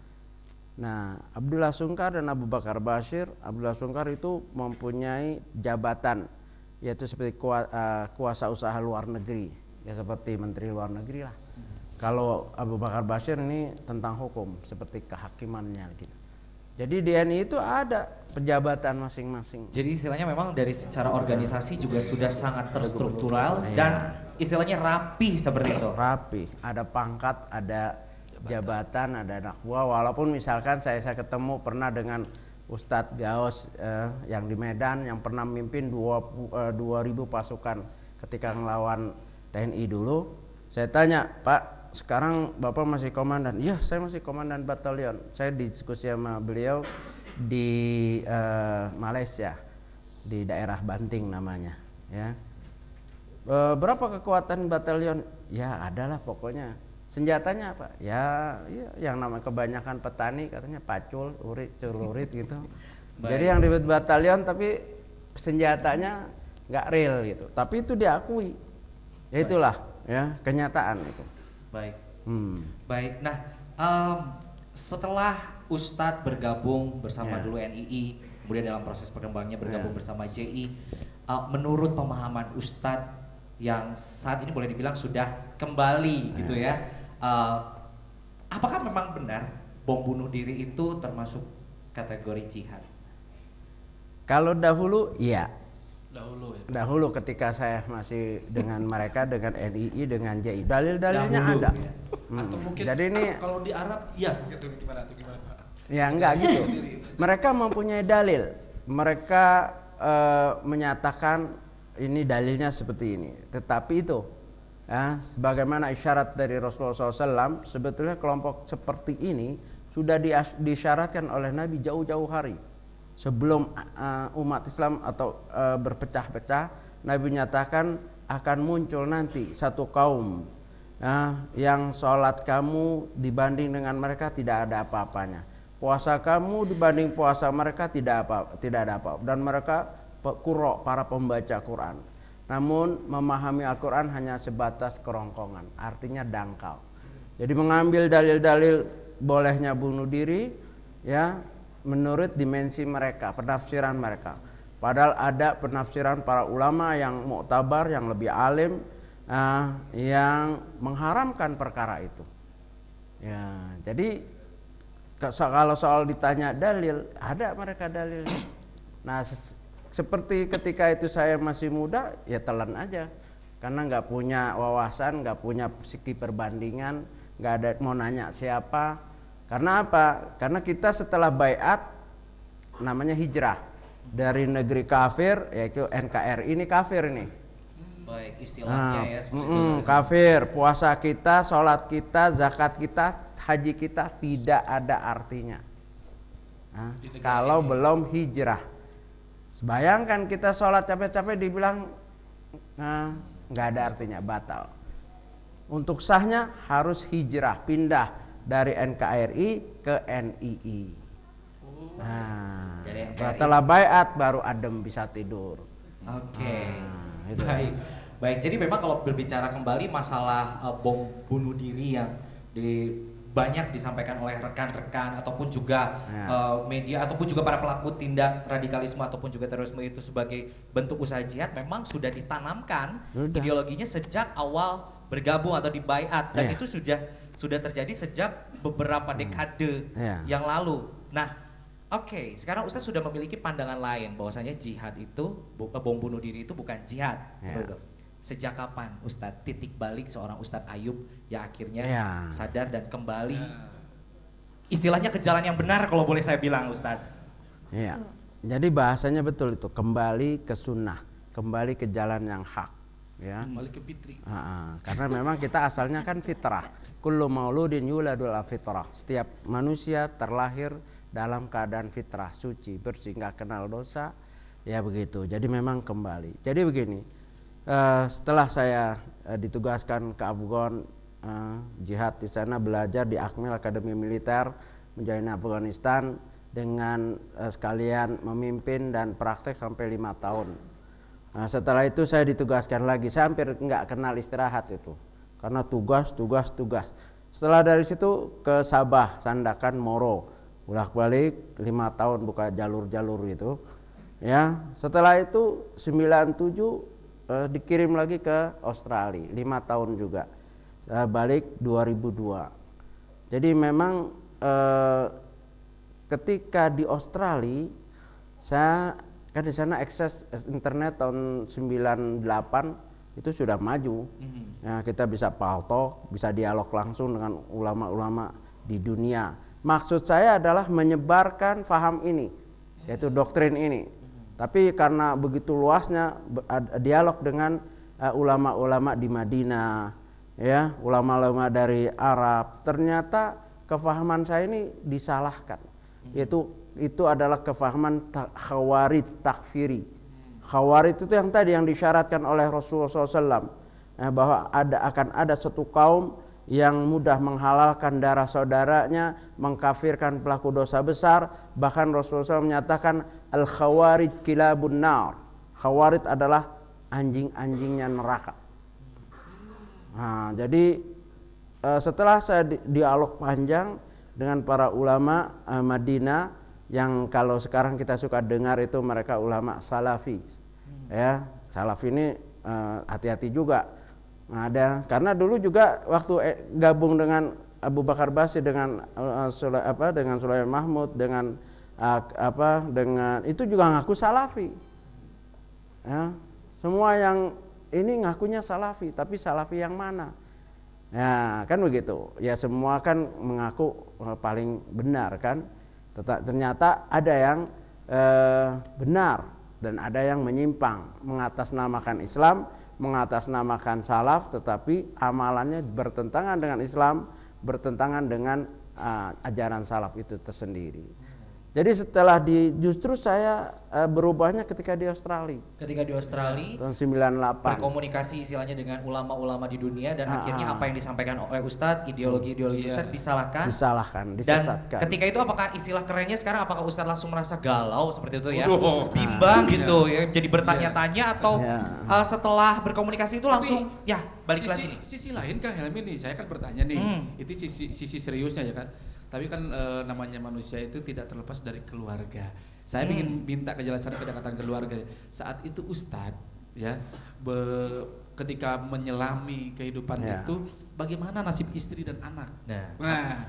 Nah, Abdullah Sungkar dan Abu Bakar Bashir, Abdullah Sungkar itu mempunyai jabatan yaitu seperti kuasa usaha luar negeri, ya seperti menteri luar negeri lah. Kalau Abu Bakar Bashir ini tentang hukum seperti kehakimannya gitu. Jadi di NII itu ada pejabatan masing-masing. Jadi istilahnya memang dari secara organisasi juga sudah sangat terstruktural dan istilahnya rapi seperti itu. Rapi, ada pangkat, ada jabatan, ada anak buah. Walaupun misalkan saya ketemu pernah dengan Ustadz Gaos yang di Medan yang pernah memimpin 2.000 pasukan ketika ngelawan TNI dulu. Saya tanya, Pak, sekarang Bapak masih komandan? Iya, saya masih komandan batalion. Saya diskusi sama beliau di Malaysia, di daerah Banting namanya. Ya, berapa kekuatan batalion? Ya, adalah pokoknya. Senjatanya apa? Ya, yang namanya kebanyakan petani katanya pacul, urit, celurit gitu. Jadi yang ribet batalion tapi senjatanya nggak real gitu. Tapi itu diakui. Ya itulah, ya kenyataan itu. Baik. Baik. Nah, setelah Ustadz bergabung bersama dulu NII, kemudian dalam proses perkembangannya bergabung bersama JI, menurut pemahaman Ustadz yang saat ini boleh dibilang sudah kembali gitu ya, apakah memang benar bom bunuh diri itu termasuk kategori jihad? Kalau dahulu, iya. Dahulu ya. Dahulu ketika saya masih dengan mereka, dengan NII, dengan JI, dalil-dalilnya ada. Ya. Atau mungkin jadi ini kalau di Arab ya gitu, gimana Pak? Ya enggak gitu. Mereka mempunyai dalil. Mereka menyatakan ini dalilnya seperti ini. Tetapi itu ya, sebagaimana isyarat dari Rasulullah SAW, sebetulnya kelompok seperti ini sudah disyaratkan oleh Nabi jauh-jauh hari. Sebelum umat Islam atau berpecah-pecah, Nabi nyatakan akan muncul nanti satu kaum yang sholat kamu dibanding dengan mereka tidak ada apa-apanya, puasa kamu dibanding puasa mereka tidak ada apa, dan mereka qurra, para pembaca Quran, namun memahami Al-Quran hanya sebatas kerongkongan, artinya dangkal. Jadi mengambil dalil-dalil bolehnya bunuh diri ya menurut dimensi mereka, penafsiran mereka. Padahal ada penafsiran para ulama yang muktabar, yang lebih alim, yang mengharamkan perkara itu. Ya, jadi kalau soal ditanya dalil, ada mereka dalilnya. Nah, seperti ketika itu saya masih muda, ya telan aja. Karena nggak punya wawasan, nggak punya segi perbandingan, nggak ada mau nanya siapa. Karena apa? Karena kita setelah baiat namanya hijrah dari negeri kafir, yaitu NKRI ini kafir nih. Baik, istilahnya ya. Kafir, puasa kita, sholat kita, zakat kita, haji kita tidak ada artinya. Kalau belum hijrah. Bayangkan kita sholat capek-capek dibilang nggak ada artinya, batal. Untuk sahnya harus hijrah, pindah dari NKRI ke NII. Setelah baiat baru adem bisa tidur. Oke. Baik. Jadi memang kalau berbicara kembali masalah bom bunuh diri yang banyak disampaikan oleh rekan-rekan ataupun juga media ataupun juga para pelaku tindak radikalisme ataupun juga terorisme itu sebagai bentuk usaha jihad memang sudah ditanamkan ideologinya sejak awal bergabung atau di baiat dan itu sudah terjadi sejak beberapa dekade yang lalu. Nah, oke, sekarang Ustadz sudah memiliki pandangan lain bahwasanya jihad itu bom bunuh diri itu bukan jihad. Seperti itu. Sejak kapan Ustadz titik balik seorang Ustadz Ayub yang akhirnya sadar dan kembali istilahnya ke jalan yang benar kalau boleh saya bilang Ustadz? Iya. Jadi bahasanya betul itu, kembali ke sunnah, kembali ke jalan yang hak. Ya. Kembali ke fitri. Karena memang kita asalnya kan fitrah. Kullu mauludin yuladul fitrah. Setiap manusia terlahir dalam keadaan fitrah, suci, bersih, nggak kenal dosa. Ya begitu. Jadi memang kembali. Jadi begini. Setelah saya ditugaskan ke Afgan, jihad di sana, belajar di Akmil Akademi Militer Mujahidin Afghanistan dengan sekalian memimpin dan praktek sampai 5 tahun. Nah, setelah itu saya ditugaskan lagi, saya hampir nggak kenal istirahat itu karena tugas. Setelah dari situ ke Sabah, Sandakan, Moro, bolak-balik 5 tahun buka jalur-jalur itu. Ya, setelah itu 97 dikirim lagi ke Australia 5 tahun juga, balik 2002. Jadi memang ketika di Australia saya kan di sana akses internet tahun 98 itu sudah maju. Ya, kita bisa paltalk, bisa dialog langsung dengan ulama-ulama di dunia. Maksud saya adalah menyebarkan faham ini, yaitu doktrin ini. Tapi karena begitu luasnya dialog dengan ulama-ulama di Madinah, ya, ulama-ulama dari Arab, ternyata kefahaman saya ini disalahkan. Yaitu itu adalah kefahaman khawarid takfiri. Khawarid itu yang tadi yang disyaratkan oleh Rasulullah SAW, bahwa akan ada suatu kaum yang mudah menghalalkan darah saudaranya, mengkafirkan pelaku dosa besar. Bahkan Rasulullah SAW menyatakan al-khawarid kilabun nar. Khawarid adalah anjing-anjingnya neraka. Nah, jadi setelah saya dialog panjang dengan para ulama Madinah yang kalau sekarang kita suka dengar itu mereka ulama salafi. Ya, salafi ini hati-hati juga. Nah, ada karena dulu juga waktu gabung dengan Abu Bakar Basri dengan dengan Sulaiman Mahmud dengan dengan itu juga ngaku salafi. Ya, semua yang ini ngakunya salafi, tapi salafi yang mana? Ya, kan begitu. Ya semua kan mengaku paling benar kan. Ternyata ada yang benar dan ada yang menyimpang, mengatasnamakan Islam, mengatasnamakan salaf, tetapi amalannya bertentangan dengan Islam, bertentangan dengan ajaran salaf itu tersendiri. Jadi setelah justru saya berubahnya ketika di Australia. Ketika di Australia tahun 98. Berkomunikasi istilahnya dengan ulama-ulama di dunia dan akhirnya apa yang disampaikan oleh Ustadz, ideologi Ustadz disalahkan. Disesatkan. Dan ketika itu apakah istilah kerennya sekarang apakah Ustadz langsung merasa galau seperti itu ya? Bimbang gitu ya, jadi bertanya-tanya atau setelah berkomunikasi itu langsung balik lagi nih. Sisi lain Kang Helmi nih, saya kan bertanya nih, itu sisi seriusnya ya kan. Tapi kan namanya manusia itu tidak terlepas dari keluarga. Saya ingin minta kejelasan kedekatan keluarga. Saat itu Ustadz ya ketika menyelami kehidupan itu, bagaimana nasib istri dan anak?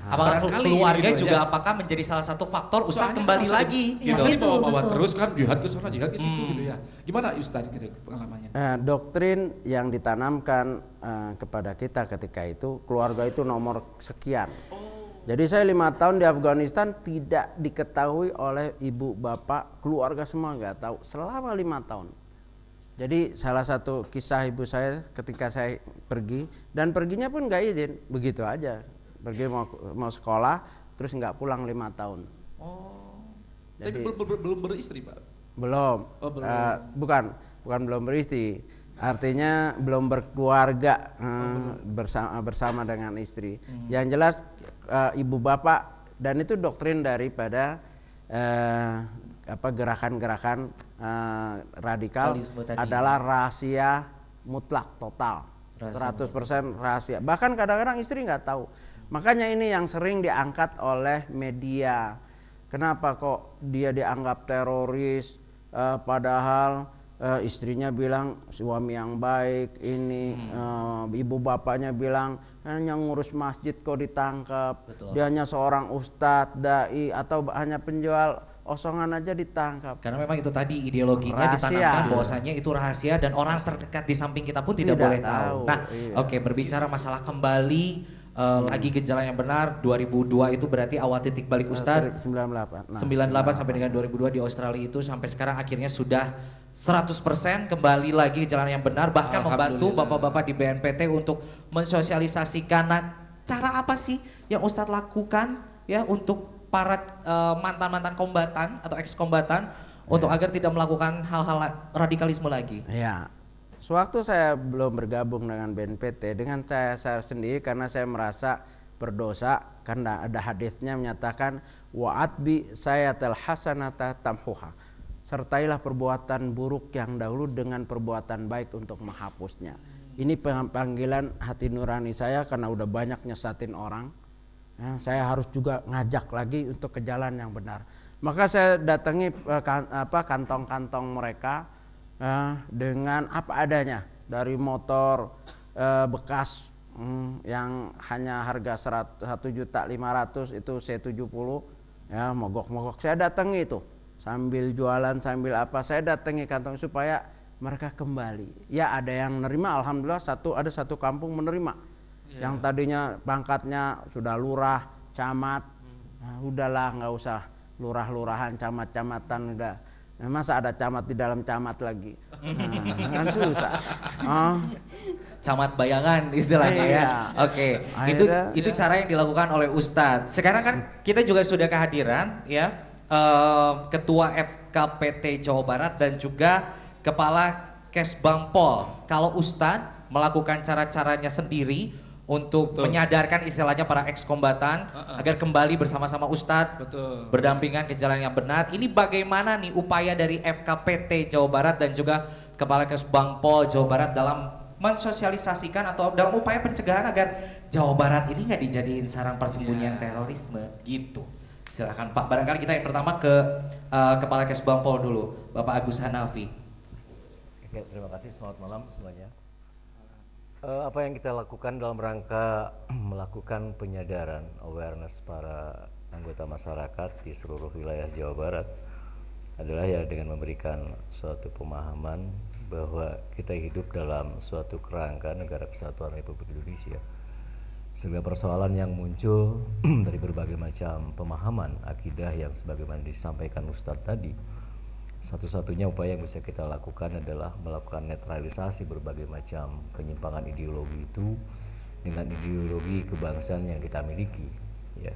Apakah keluarga juga apakah menjadi salah satu faktor Ustadz kembali lagi? Gitu. Bawa terus kan jihad ke sana, jihad ke situ gitu ya. Gimana Ustadz gitu pengalamannya? Doktrin yang ditanamkan kepada kita ketika itu, keluarga itu nomor sekian. Jadi saya 5 tahun di Afghanistan tidak diketahui oleh ibu bapak, keluarga semua nggak tahu selama 5 tahun. Jadi salah satu kisah ibu saya ketika saya pergi, dan perginya pun nggak izin, begitu aja. Pergi mau sekolah, terus nggak pulang 5 tahun. Jadi, tapi belum beristri Pak? Belum. Bukan belum beristri. Artinya belum berkeluarga bersama dengan istri. Yang jelas ibu bapak, dan itu doktrin daripada gerakan-gerakan radikal adalah rahasia mutlak total, 100% rahasia. Bahkan kadang-kadang istri nggak tahu. Makanya ini yang sering diangkat oleh media. Kenapa kok dia dianggap teroris, padahal istrinya bilang suami yang baik, ini ibu bapaknya bilang hanya ngurus masjid kok ditangkap. Dia hanya seorang ustadz, dai, atau hanya penjual osongan aja ditangkap. Karena memang itu tadi ideologinya ditanamkan bahwasanya itu rahasia dan orang terdekat di samping kita pun tidak boleh tahu. Nah, berbicara masalah kembali lagi gejala yang benar, 2002 itu berarti awal titik balik Ustadz. 98 sampai dengan 2002 di Australia itu, sampai sekarang akhirnya sudah 100% kembali lagi jalan yang benar, bahkan membantu bapak-bapak di BNPT untuk mensosialisasikan. Nah, cara apa sih yang Ustadz lakukan ya untuk para mantan-mantan kombatan atau ex-kombatan untuk agar tidak melakukan hal-hal radikalisme lagi? Ya, sewaktu saya belum bergabung dengan BNPT, dengan saya sendiri, karena saya merasa berdosa, karena ada hadisnya menyatakan wa'atbi sayatal hasanata tamhuha, sertailah perbuatan buruk yang dahulu dengan perbuatan baik untuk menghapusnya. Ini panggilan hati nurani saya, karena udah banyak nyesatin orang. Saya harus juga ngajak lagi untuk ke jalan yang benar. Maka saya datangi kantong-kantong mereka dengan apa adanya, dari motor bekas yang hanya harga 1.500.000 itu C70 ya, mogok-mogok. Saya datangi itu sambil jualan, sambil apa, saya datangi kantong supaya mereka kembali. Ya, ada yang menerima, alhamdulillah ada satu kampung menerima. Yang tadinya pangkatnya sudah lurah, camat, udahlah nggak usah lurah-lurahan, camat-camatan, udah. Masa ada camat di dalam camat lagi? Kan susah. Camat bayangan istilahnya ya. Oke. Itu cara yang dilakukan oleh Ustadz. Sekarang kan kita juga sudah kehadiran ya Ketua FKPT Jawa Barat dan juga Kepala Kesbangpol. Kalau Ustadz melakukan cara-caranya sendiri untuk menyadarkan istilahnya para ex-kombatan agar kembali bersama-sama Ustadz, berdampingan ke jalan yang benar. Ini bagaimana nih upaya dari FKPT Jawa Barat dan juga Kepala Kesbangpol Jawa Barat dalam mensosialisasikan atau dalam upaya pencegahan agar Jawa Barat ini nggak dijadiin sarang persembunyian terorisme gitu. Silakan Pak, barangkali kita yang pertama ke Kepala Kesbangpol dulu, Bapak Agus Hanafi. Oke, terima kasih, selamat malam semuanya. Apa yang kita lakukan dalam rangka melakukan penyadaran, awareness para anggota masyarakat di seluruh wilayah Jawa Barat adalah ya dengan memberikan suatu pemahaman bahwa kita hidup dalam suatu kerangka negara kesatuan Republik Indonesia. Segala persoalan yang muncul dari berbagai macam pemahaman akidah yang sebagaimana disampaikan Ustadz tadi, satu-satunya upaya yang bisa kita lakukan adalah melakukan netralisasi berbagai macam penyimpangan ideologi itu dengan ideologi kebangsaan yang kita miliki, ya.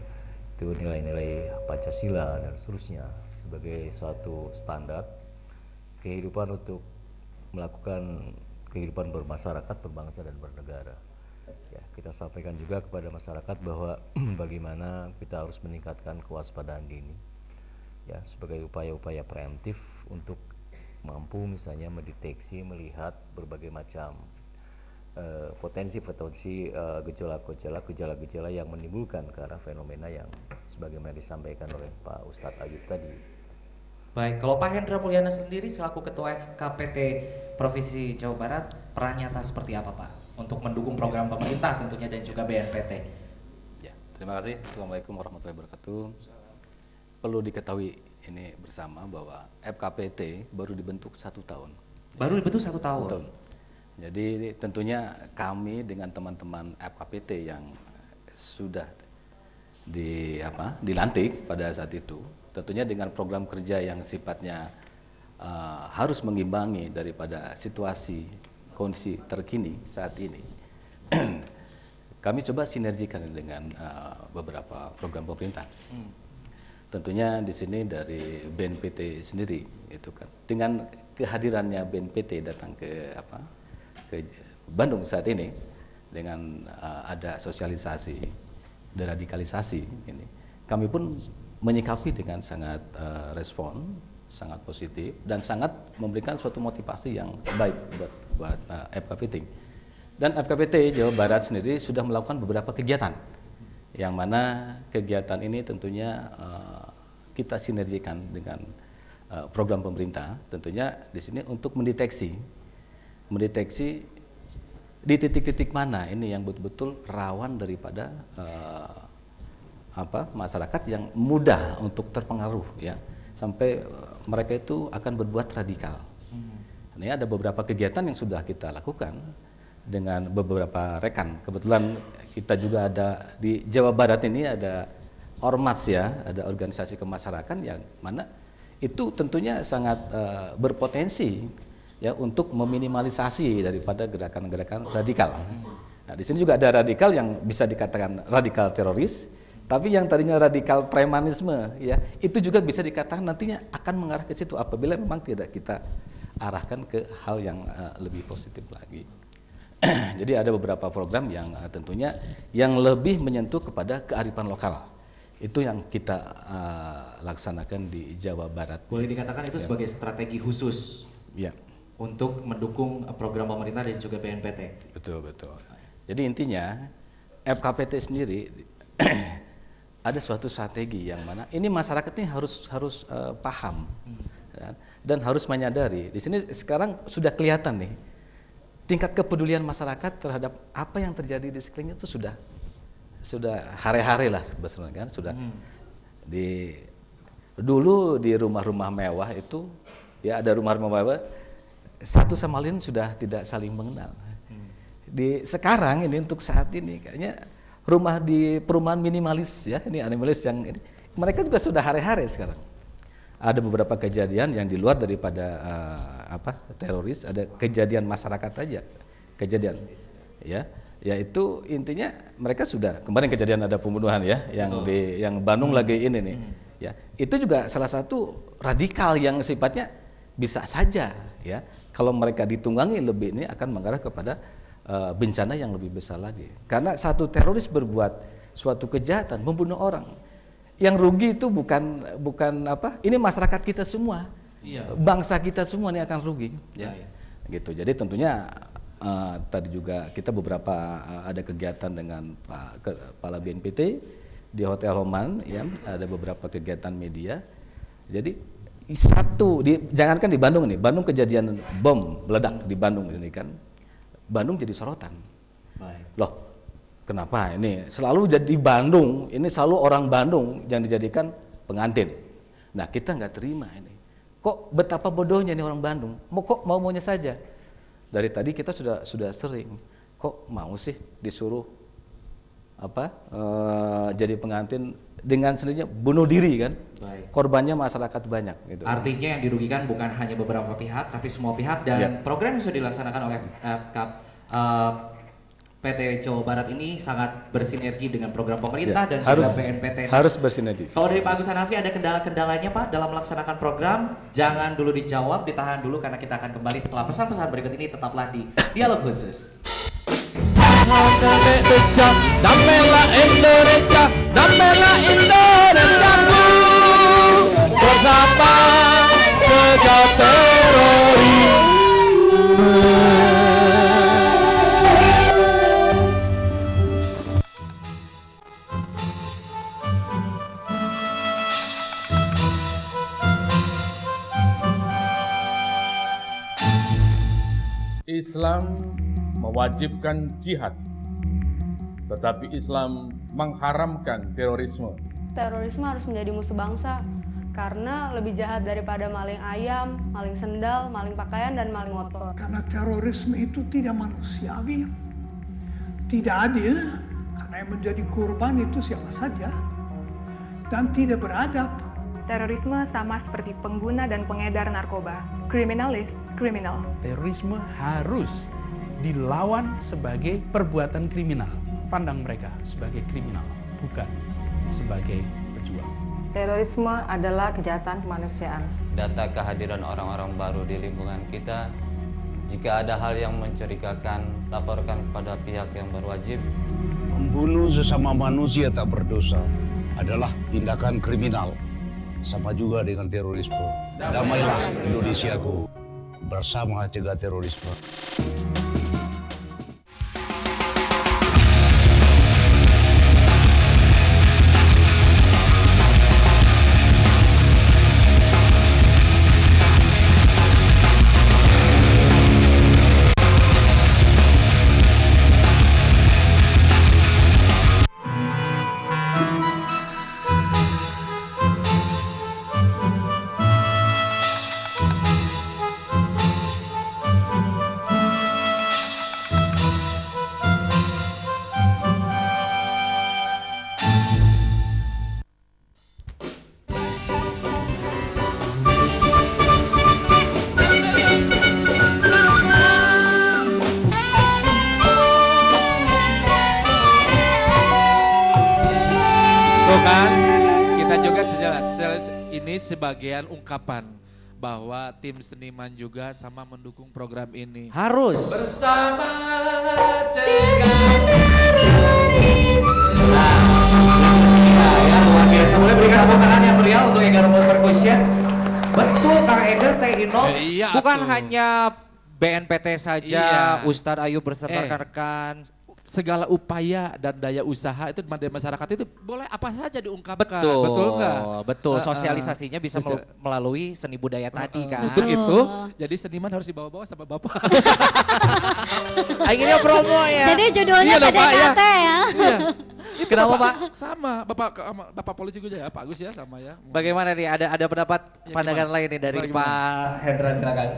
Itu nilai-nilai Pancasila dan seterusnya sebagai suatu standar kehidupan untuk melakukan kehidupan bermasyarakat, berbangsa dan bernegara. Ya, kita sampaikan juga kepada masyarakat bahwa bagaimana kita harus meningkatkan kewaspadaan dini. Ya, sebagai upaya-upaya preemptif untuk mampu misalnya mendeteksi, melihat berbagai macam potensi-potensi gejala-gejala yang menimbulkan ke arah fenomena yang sebagaimana disampaikan oleh Pak Ustadz Ayub tadi. Baik, kalau Pak Hendra Mulyana sendiri selaku Ketua FKPT Provinsi Jawa Barat, peran nyata seperti apa Pak untuk mendukung program pemerintah tentunya dan juga BNPT? Ya, terima kasih. Assalamualaikum warahmatullahi wabarakatuh. Perlu diketahui ini bersama bahwa FKPT baru dibentuk 1 tahun. Baru dibentuk 1 tahun? Betul. Jadi tentunya kami dengan teman-teman FKPT yang sudah dilantik pada saat itu, tentunya dengan program kerja yang sifatnya harus mengimbangi daripada situasi kondisi terkini saat ini. Kami coba sinergikan dengan beberapa program pemerintah. Tentunya di sini dari BNPT sendiri itu kan. Dengan kehadirannya BNPT datang ke Bandung saat ini dengan ada sosialisasi deradikalisasi ini. Kami pun menyikapi dengan sangat respon, sangat positif dan sangat memberikan suatu motivasi yang baik buat FKPT. Dan FKPT Jawa Barat sendiri sudah melakukan beberapa kegiatan, yang mana kegiatan ini tentunya kita sinergikan dengan program pemerintah, tentunya di sini untuk mendeteksi di titik-titik mana ini yang betul-betul rawan daripada masyarakat yang mudah untuk terpengaruh ya, sampai mereka itu akan berbuat radikal. Ini ada beberapa kegiatan yang sudah kita lakukan dengan beberapa rekan. Kebetulan kita juga ada di Jawa Barat ini ada ormas ya, ada organisasi kemasyarakatan yang mana itu tentunya sangat berpotensi ya untuk meminimalisasi daripada gerakan-gerakan radikal. Nah, di sini juga ada radikal yang bisa dikatakan radikal teroris, tapi yang tadinya radikal premanisme ya, itu juga bisa dikatakan nantinya akan mengarah ke situ apabila memang tidak kita arahkan ke hal yang lebih positif lagi. Jadi ada beberapa program yang tentunya yang lebih menyentuh kepada kearifan lokal. Itu yang kita laksanakan di Jawa Barat. Boleh dikatakan itu ya, sebagai strategi khusus ya, untuk mendukung program pemerintah dan juga BNPT. Betul. Jadi intinya FKPT sendiri ada suatu strategi yang mana ini masyarakat ini harus paham ya, dan harus menyadari. Di sini sekarang sudah kelihatan nih tingkat kepedulian masyarakat terhadap apa yang terjadi di sekelilingnya itu sudah hari-hari lah sebenarnya kan, sudah dulu di rumah-rumah mewah itu ya, ada rumah-rumah mewah satu sama lain sudah tidak saling mengenal. Di sekarang ini untuk saat ini kayaknya rumah di perumahan minimalis ya, ini minimalis yang ini mereka juga sudah hari-hari sekarang. Ada beberapa kejadian yang di luar daripada teroris, ada kejadian masyarakat aja, kejadian ya, yaitu intinya mereka sudah kemarin kejadian ada pembunuhan ya, yang Bandung lagi ini nih, ya itu juga salah satu radikal yang sifatnya bisa saja ya, kalau mereka ditunggangi lebih ini akan mengarah kepada bencana yang lebih besar lagi, karena satu teroris berbuat suatu kejahatan membunuh orang. Yang rugi itu bukan ini masyarakat kita semua, iya, bangsa kita semua ini akan rugi, ya, gitu. Jadi tentunya tadi juga kita beberapa ada kegiatan dengan Pak Kepala BNPT di Hotel Homan, ya, ada beberapa kegiatan media. Jadi jangankan di Bandung nih, Bandung kejadian bom meledak di Bandung ini kan, Bandung jadi sorotan. Loh, kenapa ini selalu jadi Bandung, ini selalu orang Bandung yang dijadikan pengantin. Nah kita nggak terima ini. Kok betapa bodohnya nih orang Bandung, kok maunya saja. Dari tadi kita sudah sering, kok mau sih disuruh jadi pengantin dengan sendirinya bunuh diri kan. Baik. Korbannya masyarakat banyak. Gitu. Artinya yang dirugikan bukan hanya beberapa pihak, tapi semua pihak, dan ya, program yang sudah dilaksanakan oleh PT Jawa Barat ini sangat bersinergi dengan program pemerintah dan juga BNPT. Harus bersinergi. Kalau dari Pak Agus Hanafi ada kendala-kendalanya Pak dalam melaksanakan program? Jangan dulu dijawab, ditahan dulu karena kita akan kembali setelah pesan-pesan berikut ini. Tetaplah di Dialog Khusus. Indonesia, damailah Indonesia, damailah Indonesiaku, bersama cegah terorisme. Islam mewajibkan jihad, tetapi Islam mengharamkan terorisme. Terorisme harus menjadi musuh bangsa karena lebih jahat daripada maling ayam, maling sendal, maling pakaian, dan maling motor. Karena terorisme itu tidak manusiawi, tidak adil, karena yang menjadi korban itu siapa saja, dan tidak beradab. Terorisme sama seperti pengguna dan pengedar narkoba. Criminal is criminal. Terorisme harus dilawan sebagai perbuatan kriminal. Pandang mereka sebagai kriminal, bukan sebagai pejuang. Terorisme adalah kejahatan kemanusiaan. Data kehadiran orang-orang baru di lingkungan kita, jika ada hal yang mencurigakan, laporkan kepada pihak yang berwajib. Membunuh sesama manusia tak berdosa adalah tindakan kriminal. Sama juga dengan terorisme. Damailah Indonesiaku. Bersama cegah terorisme. Sebagian ungkapan bahwa tim seniman juga sama mendukung program ini. Harus. Bersama cegah terorisme. Ya, luar biasa. Boleh berikan tepuk tangan yang meriah untuk Ega Rumput Percussion. Betul, Kang Ega Teh Ino. Iya, bukan tuh. hanya BNPT saja, Iya. Ustadz Ayu berserta rekan-rekan. Segala upaya dan daya usaha itu dari masyarakat itu boleh apa saja diungkapkan. Betul, betul nggak? Betul, sosialisasinya bisa melalui seni budaya tadi kan. Untuk itu, jadi seniman harus dibawa-bawa sama Bapak. Akhirnya promo ya. Jadi judulnya PDKT ya. Iya. Kenapa Pak? Sama, Bapak polisi gue ya, Pak Agus ya sama ya. Bagaimana nih, ada pendapat pandangan lain nih dari Pak Hendra, silakan.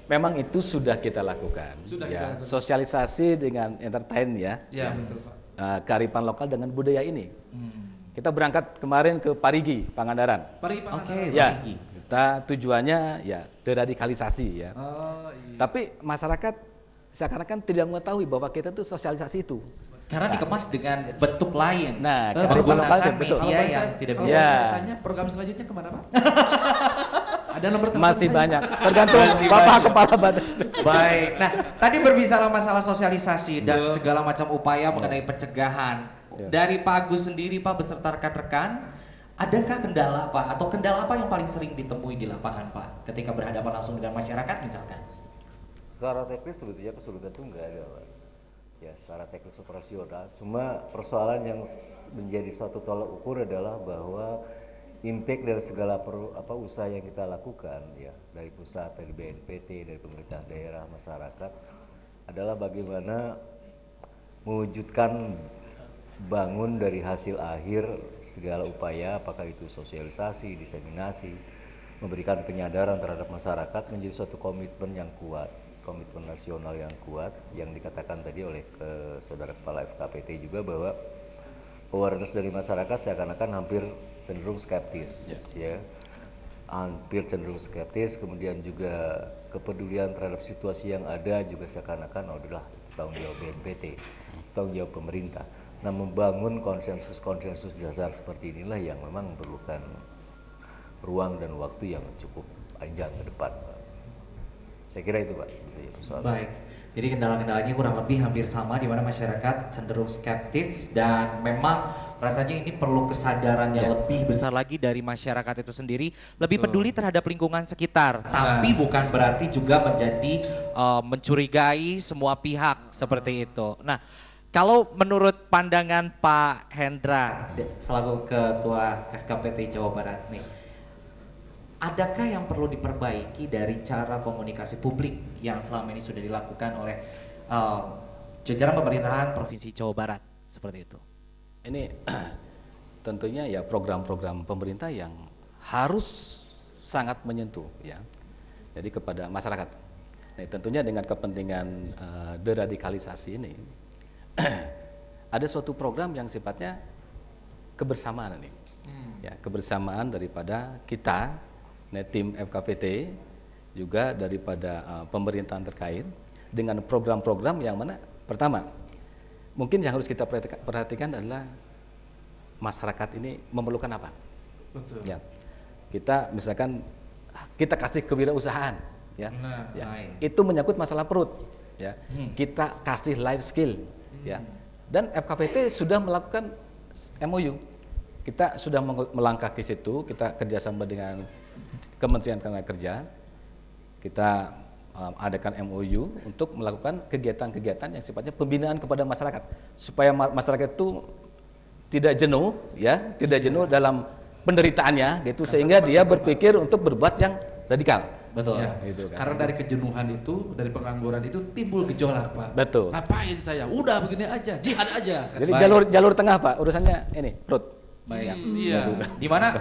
Memang itu sudah kita lakukan. Sudah ya. kita lakukan. Sosialisasi dengan entertain ya. Ya, betul Pak. Kearifan lokal dengan budaya ini. Kita berangkat kemarin ke Parigi, Pangandaran. Parigi, Pangandaran. Ya, kita tujuannya ya deradikalisasi ya. Oh, iya. Tapi masyarakat seakan-akan tidak mengetahui bahwa kita tuh sosialisasi itu. Karena dikemas dengan bentuk lain. Nah, menggunakan betul. media yang tidak Kalau biasa. saya tanya program selanjutnya kemana Pak? Ada nomor telepon Masih saya? banyak, tergantung Bapak Kepala Badan. Baik, nah tadi berbicara masalah sosialisasi dan segala macam upaya mengenai pencegahan. Dari Pak Agus sendiri Pak beserta rekan-rekan, adakah kendala Pak atau kendala apa yang paling sering ditemui di lapangan Pak ketika berhadapan langsung dengan masyarakat misalkan? Secara teknis sebetulnya kesulitan itu enggak ada Pak. Ya secara teknis operasional, cuma persoalan yang menjadi suatu tolak ukur adalah bahwa impact dari segala usaha yang kita lakukan ya dari pusat, dari BNPT, dari pemerintah daerah, masyarakat adalah bagaimana mewujudkan bangun dari hasil akhir segala upaya, apakah itu sosialisasi, diseminasi, memberikan penyadaran terhadap masyarakat menjadi suatu komitmen yang kuat, komitmen nasional yang kuat yang dikatakan tadi oleh Saudara Kepala FKPT juga bahwa awareness dari masyarakat seakan-akan hampir cenderung skeptis ya. Hampir cenderung skeptis, kemudian juga kepedulian terhadap situasi yang ada juga seakan-akan udahlah itu tanggung jawab BNPT, tanggung jawab pemerintah. Nah, membangun konsensus dasar seperti inilah yang memang memerlukan ruang dan waktu yang cukup panjang ke depan. Saya kira itu Pak sebetulnya persoalan. Baik. Jadi kendala-kendalanya kurang lebih hampir sama di mana masyarakat cenderung skeptis dan memang rasanya ini perlu kesadaran yang lebih besar lagi dari masyarakat itu sendiri, lebih peduli terhadap lingkungan sekitar. Tapi bukan berarti juga menjadi mencurigai semua pihak seperti itu. Nah, kalau menurut pandangan Pak Hendra selaku Ketua FKPT Jawa Barat nih, adakah yang perlu diperbaiki dari cara komunikasi publik yang selama ini sudah dilakukan oleh jajaran pemerintahan Provinsi Jawa Barat seperti itu? Ini tentunya ya program-program pemerintah yang harus sangat menyentuh ya. Jadi kepada masyarakat. Nah, tentunya dengan kepentingan deradikalisasi ini ada suatu program yang sifatnya kebersamaan ini. Ya, kebersamaan daripada kita, tim FKPT, juga daripada pemerintahan terkait dengan program-program yang mana pertama mungkin yang harus kita perhatikan adalah masyarakat ini memerlukan apa. Betul. Ya, kita misalkan kita kasih kewirausahaan, ya, itu menyangkut masalah perut, ya. Kita kasih life skill, ya. Dan FKPT sudah melakukan MOU. Kita sudah melangkah ke situ, kita kerjasama dengan Kementerian Tenagakerja, kita adakan MOU untuk melakukan kegiatan-kegiatan yang sifatnya pembinaan kepada masyarakat, supaya masyarakat itu tidak jenuh, ya, tidak jenuh dalam penderitaannya, gitu, sehingga dia berpikir untuk berbuat yang radikal. Betul. Ya, gitu kan. Karena dari kejenuhan itu, dari pengangguran itu timbul gejolak, Pak. Betul. Ngapain saya? Udah begini aja, jihad aja. Jadi jalur tengah, Pak, urusannya ini perut. Baik. Iya. Dimana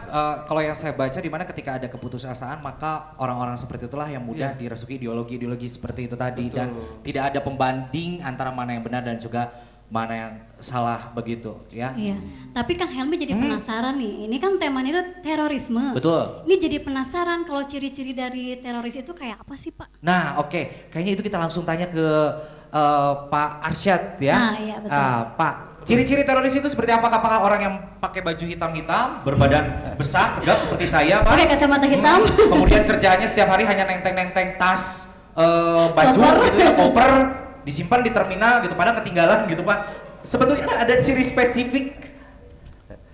kalau yang saya baca, dimana ketika ada keputusasaan maka orang-orang seperti itulah yang mudah dirasuki ideologi-ideologi seperti itu tadi. Betul. Dan tidak ada pembanding antara mana yang benar dan juga mana yang salah begitu, ya. Iya. Tapi Kang Helmi jadi penasaran nih. Ini kan temanya itu terorisme. Betul. Ini jadi penasaran kalau ciri-ciri dari teroris itu kayak apa sih, Pak? Nah, oke. Kayaknya itu kita langsung tanya ke Pak Arsyad, ya. Nah, iya, betul. Pak, ciri-ciri teroris itu seperti apa? Apakah orang yang pakai baju hitam-hitam, berbadan besar, tegap seperti saya, Pak? Pakai kacamata hitam. Kemudian kerjaannya setiap hari hanya nenteng-nenteng tas, baju gitu ya, koper, disimpan di terminal gitu, padahal ketinggalan gitu, Pak. Sebetulnya ada ciri spesifik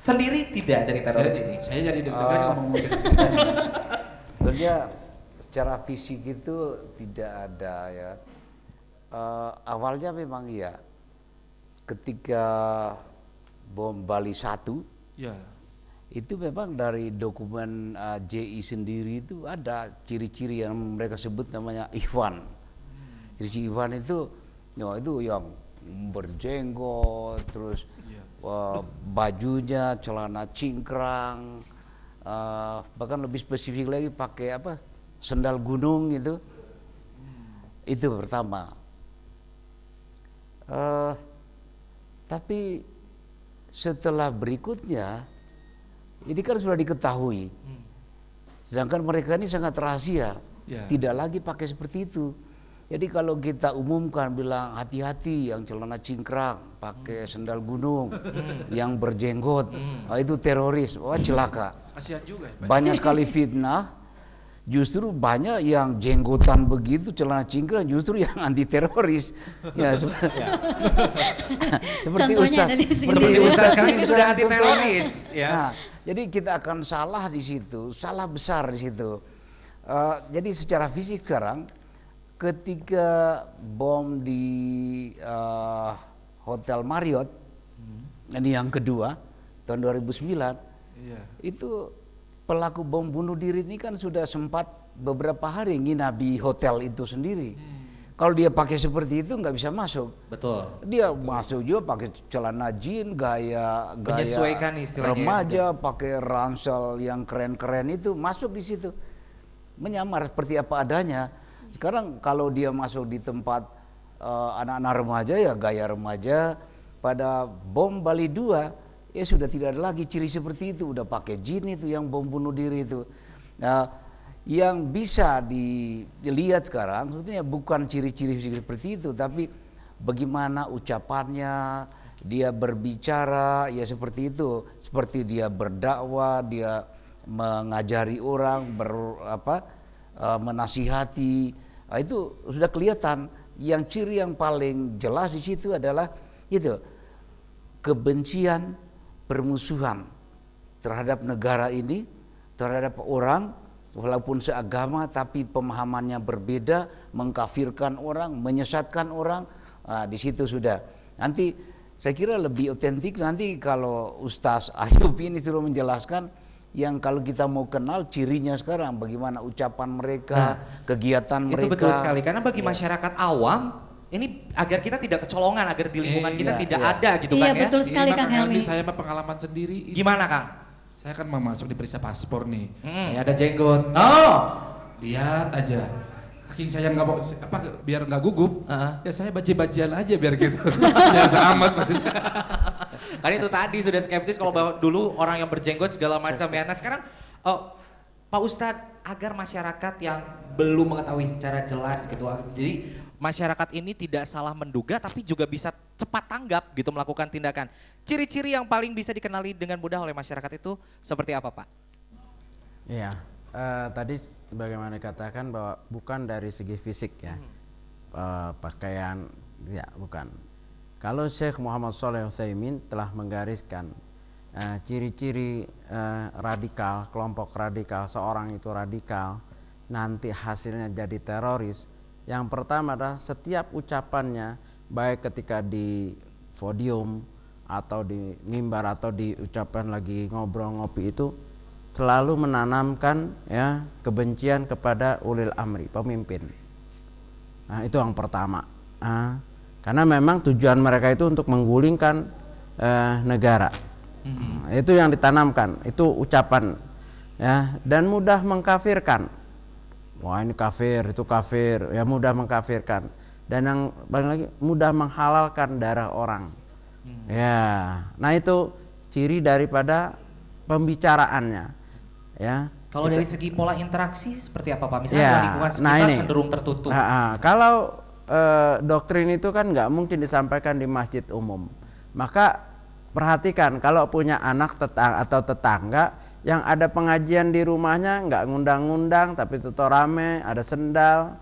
sendiri tidak dari teroris ini? Saya jadi deg-degan ngomong ciri-ciri. Sebenarnya secara fisik itu tidak ada ya. Awalnya memang iya. Ketika bom Bali 1, ya, itu memang dari dokumen JI sendiri itu ada ciri-ciri yang mereka sebut namanya Ikhwan. Ciri-ciri Ikhwan itu, ya, itu yang berjenggot, terus bajunya celana cingkrang, bahkan lebih spesifik lagi pakai apa, sendal gunung itu. Itu pertama. Tapi setelah berikutnya ini kan sudah diketahui, sedangkan mereka ini sangat rahasia, tidak lagi pakai seperti itu. Jadi kalau kita umumkan bilang hati-hati yang celana cingkrang, pakai sendal gunung, yang berjenggot, itu teroris, wah celaka. Kasihan juga ya, Pak. Banyak sekali fitnah. Justru banyak yang jenggotan begitu, celana cingkrang, justru yang anti teroris. Ya, seperti Ustaz. Seperti Ustaz sekarang ini sudah anti teroris. Ya. Nah, jadi kita akan salah di situ, salah besar di situ. Jadi secara fisik sekarang, ketika bom di Hotel Marriott, ini yang kedua tahun 2009, itu pelaku bom bunuh diri ini kan sudah sempat beberapa hari nginap di hotel itu sendiri. Kalau dia pakai seperti itu nggak bisa masuk. Betul. Dia masuk juga pakai celana jeans, gaya menyesuaikan istilahnya. Remaja, pakai ransel yang keren-keren itu masuk di situ. Menyamar seperti apa adanya. Sekarang kalau dia masuk di tempat anak-anak remaja ya gaya remaja. Pada bom Bali 2 ya sudah tidak ada lagi ciri seperti itu, udah pakai jin itu yang bom bunuh diri itu. Nah, yang bisa dilihat sekarang sebetulnya bukan ciri-ciri seperti itu, tapi bagaimana ucapannya, dia berbicara ya seperti itu, seperti dia berdakwah, dia mengajari orang, menasihati. Nah, itu sudah kelihatan. Yang ciri yang paling jelas di situ adalah itu kebencian, permusuhan terhadap negara ini, terhadap orang walaupun seagama tapi pemahamannya berbeda, mengkafirkan orang, menyesatkan orang. Di situ sudah. Nanti saya kira lebih otentik nanti kalau Ustaz Ayub ini suruh menjelaskan yang kalau kita mau kenal cirinya sekarang, bagaimana ucapan mereka, kegiatan mereka. Itu betul sekali, karena bagi masyarakat awam, ini agar kita tidak kecolongan, agar di lingkungan kita tidak ada gitu kan ya. Iya betul sekali Kang Helmi. Saya pengalaman sendiri. Gimana Kang? Saya kan mau masuk diperiksa paspor nih, saya ada jenggot. Lihat aja. Saking saya nggak mau biar nggak gugup, ya saya baji-bajian aja biar gitu. Biasa amat maksudnya. Kan itu tadi sudah skeptis kalau dulu orang yang berjenggot segala macam ya. Nah sekarang Pak Ustadz, agar masyarakat yang belum mengetahui secara jelas gitu, jadi masyarakat ini tidak salah menduga tapi juga bisa cepat tanggap gitu melakukan tindakan. Ciri-ciri yang paling bisa dikenali dengan mudah oleh masyarakat itu seperti apa Pak? Iya, tadi bagaimana dikatakan bahwa bukan dari segi fisik ya, pakaian, ya bukan. Kalau Syekh Muhammad Shalih Utsaimin telah menggariskan ciri-ciri radikal, kelompok radikal, seorang itu radikal, nanti hasilnya jadi teroris. Yang pertama adalah setiap ucapannya, baik ketika di podium atau di mimbar atau di ucapan lagi ngobrol ngopi itu, selalu menanamkan ya kebencian kepada ulil amri, pemimpin. Nah, itu yang pertama. Karena memang tujuan mereka itu untuk menggulingkan negara. Itu yang ditanamkan, itu ucapan ya, dan mudah mengkafirkan. Wah ini kafir, itu kafir, ya mudah mengkafirkan. Dan yang paling lagi mudah menghalalkan darah orang. Ya, nah itu ciri daripada pembicaraannya. Ya. Kalau dari segi pola interaksi seperti apa Pak? Misalnya lingkungan sekitar cenderung tertutup. Kalau doktrin itu kan nggak mungkin disampaikan di masjid umum. Maka perhatikan kalau punya anak atau tetangga yang ada pengajian di rumahnya, nggak ngundang-ngundang tapi tutup rame, ada sendal,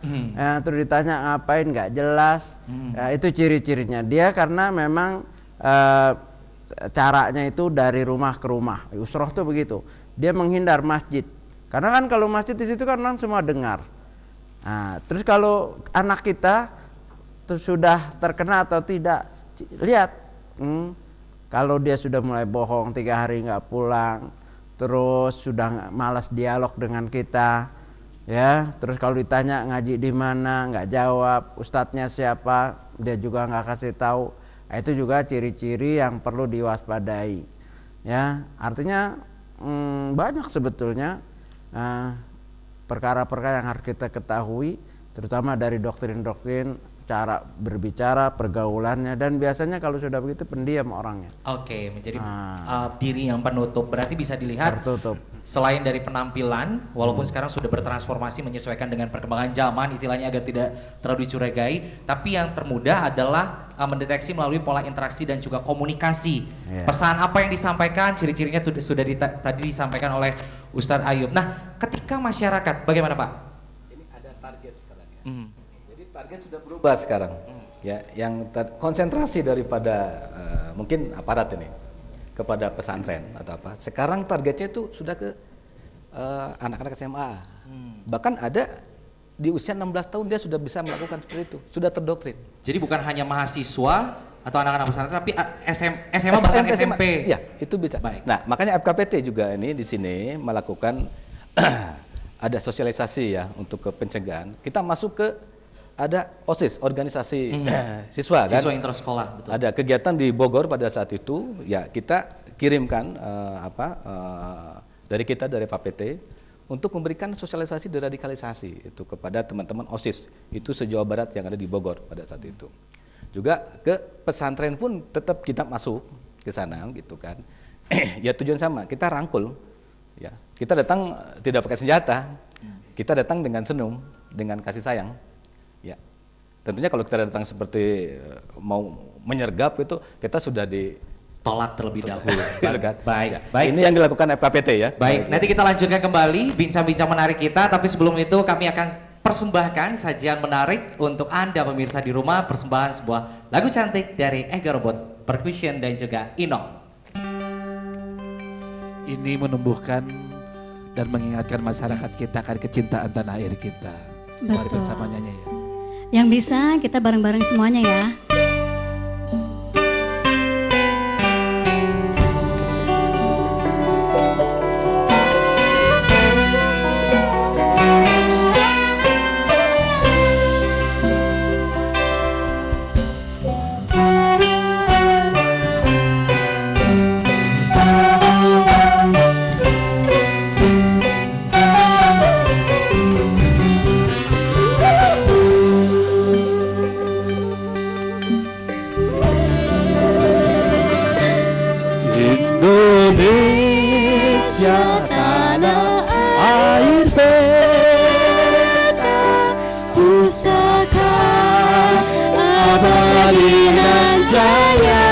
terus ditanya ngapain nggak jelas, ya, itu ciri-cirinya dia karena memang caranya itu dari rumah ke rumah. Usroh tuh begitu, dia menghindar masjid karena kan kalau masjid di situ kan orang semua dengar. Nah, terus kalau anak kita sudah terkena atau tidak, lihat kalau dia sudah mulai bohong 3 hari nggak pulang, terus sudah malas dialog dengan kita, ya. Terus kalau ditanya ngaji di mana, nggak jawab, ustadznya siapa, dia juga nggak kasih tahu. Nah, itu juga ciri-ciri yang perlu diwaspadai, ya. Artinya banyak sebetulnya perkara-perkara yang harus kita ketahui, terutama dari doktrin-doktrin, cara berbicara, pergaulannya, dan biasanya kalau sudah begitu pendiam orangnya. Oke, menjadi diri yang penutup. Berarti bisa dilihat tertutup. Selain dari penampilan, walaupun sekarang sudah bertransformasi menyesuaikan dengan perkembangan zaman, istilahnya agar tidak terlalu dicurigai, tapi yang termudah adalah mendeteksi melalui pola interaksi dan juga komunikasi. Pesan apa yang disampaikan, ciri-cirinya sudah tadi disampaikan oleh Ustadz Ayub. Nah, ketika masyarakat, bagaimana Pak? Ini ada target sekarang ya. Jadi target sudah berubah sekarang. Ya, yang konsentrasi daripada mungkin aparat ini kepada pesantren atau apa. Sekarang targetnya itu sudah ke anak-anak SMA. Bahkan ada di usia 16 tahun dia sudah bisa melakukan seperti itu, sudah terdoktrin. Jadi bukan hanya mahasiswa atau anak-anak pesantren, tapi SMA bahkan SMP. Iya, itu bisa. Baik. Nah, makanya FKPT juga ini di sini melakukan ada sosialisasi ya untuk ke pencegahan. Kita masuk ke ada OSIS, organisasi siswa kan. Siswa intrasekolah, betul. Ada kegiatan di Bogor pada saat itu, ya kita kirimkan dari kita dari FKPT untuk memberikan sosialisasi deradikalisasi itu kepada teman-teman OSIS itu se-Jawa Barat yang ada di Bogor pada saat itu. Juga ke pesantren pun tetap kita masuk ke sana gitu kan. Ya tujuan sama, kita rangkul. Ya, kita datang tidak pakai senjata. Kita datang dengan senyum, dengan kasih sayang. Ya. Tentunya kalau kita datang seperti mau menyergap itu, kita sudah tolak terlebih dahulu. Baik. Ini yang dilakukan FKPT ya. Baik, nanti kita lanjutkan kembali bincang-bincang menarik kita, tapi sebelum itu kami akan persembahkan sajian menarik untuk Anda pemirsa di rumah, persembahan sebuah lagu cantik dari Ega Robot Percussion dan juga Ino. Ini menumbuhkan dan mengingatkan masyarakat kita akan kecintaan tanah air kita. Mari bersama nyanyi ya. Yang bisa kita bareng-bareng semuanya ya. tanah air beta, pusaka abadi nan jaya.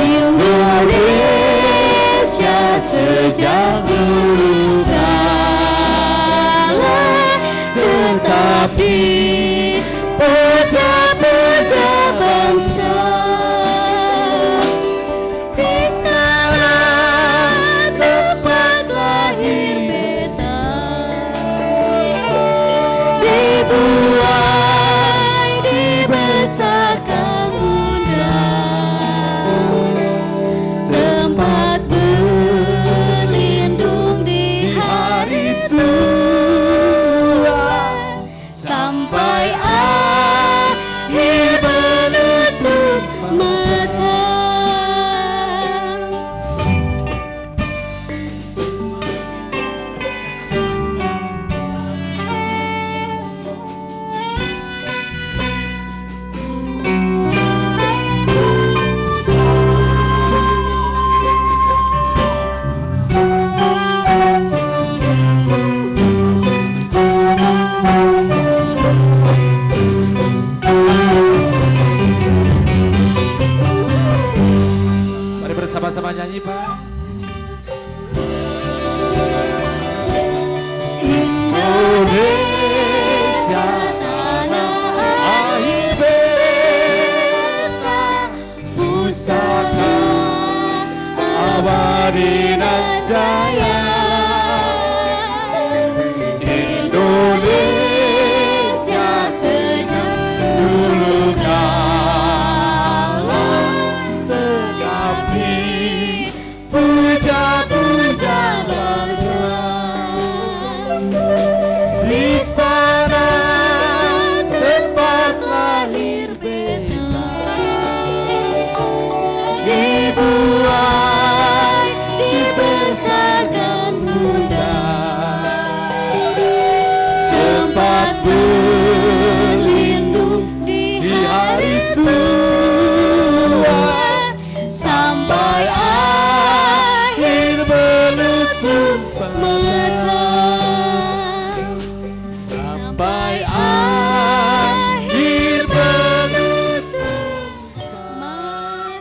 Indonesia sejak dulu kala, tetapi pecah-pecah bangsa. Di sana tempat lahir beta, dibuai dibesarkan bunda, tempat berlindung di hari tua, sampai akhir menutup mata. Mari bersama-sama nyanyi, Pak. Indonesia tanah air beta, pusaka abadi nan jaya. Indonesia sejak dulu kala, tetapi puja-puja bangsa. Di sana tempat lahir beta, dibuai dibesarkan bunda, tempat berlindung di hari tua, sampai akhir menutup mata. Sampai akhir menutup mata.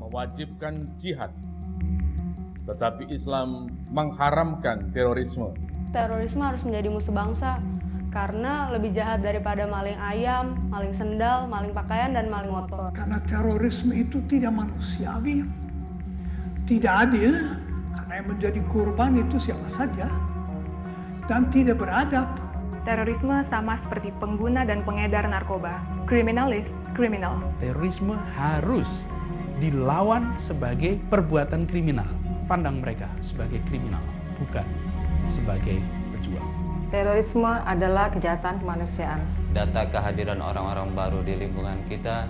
Mewajibkan jihad, tetapi Islam mengharamkan terorisme. Terorisme harus menjadi musuh bangsa karena lebih jahat daripada maling ayam, maling sendal, maling pakaian, dan maling motor. Karena terorisme itu tidak manusiawi, tidak adil, karena yang menjadi korban itu siapa saja, dan tidak beradab. Terorisme sama seperti pengguna dan pengedar narkoba. Criminal is criminal. Terorisme harus dilawan sebagai perbuatan kriminal. Pandang mereka sebagai kriminal, bukan sebagai pejuang. Terorisme adalah kejahatan kemanusiaan. Data kehadiran orang-orang baru di lingkungan kita,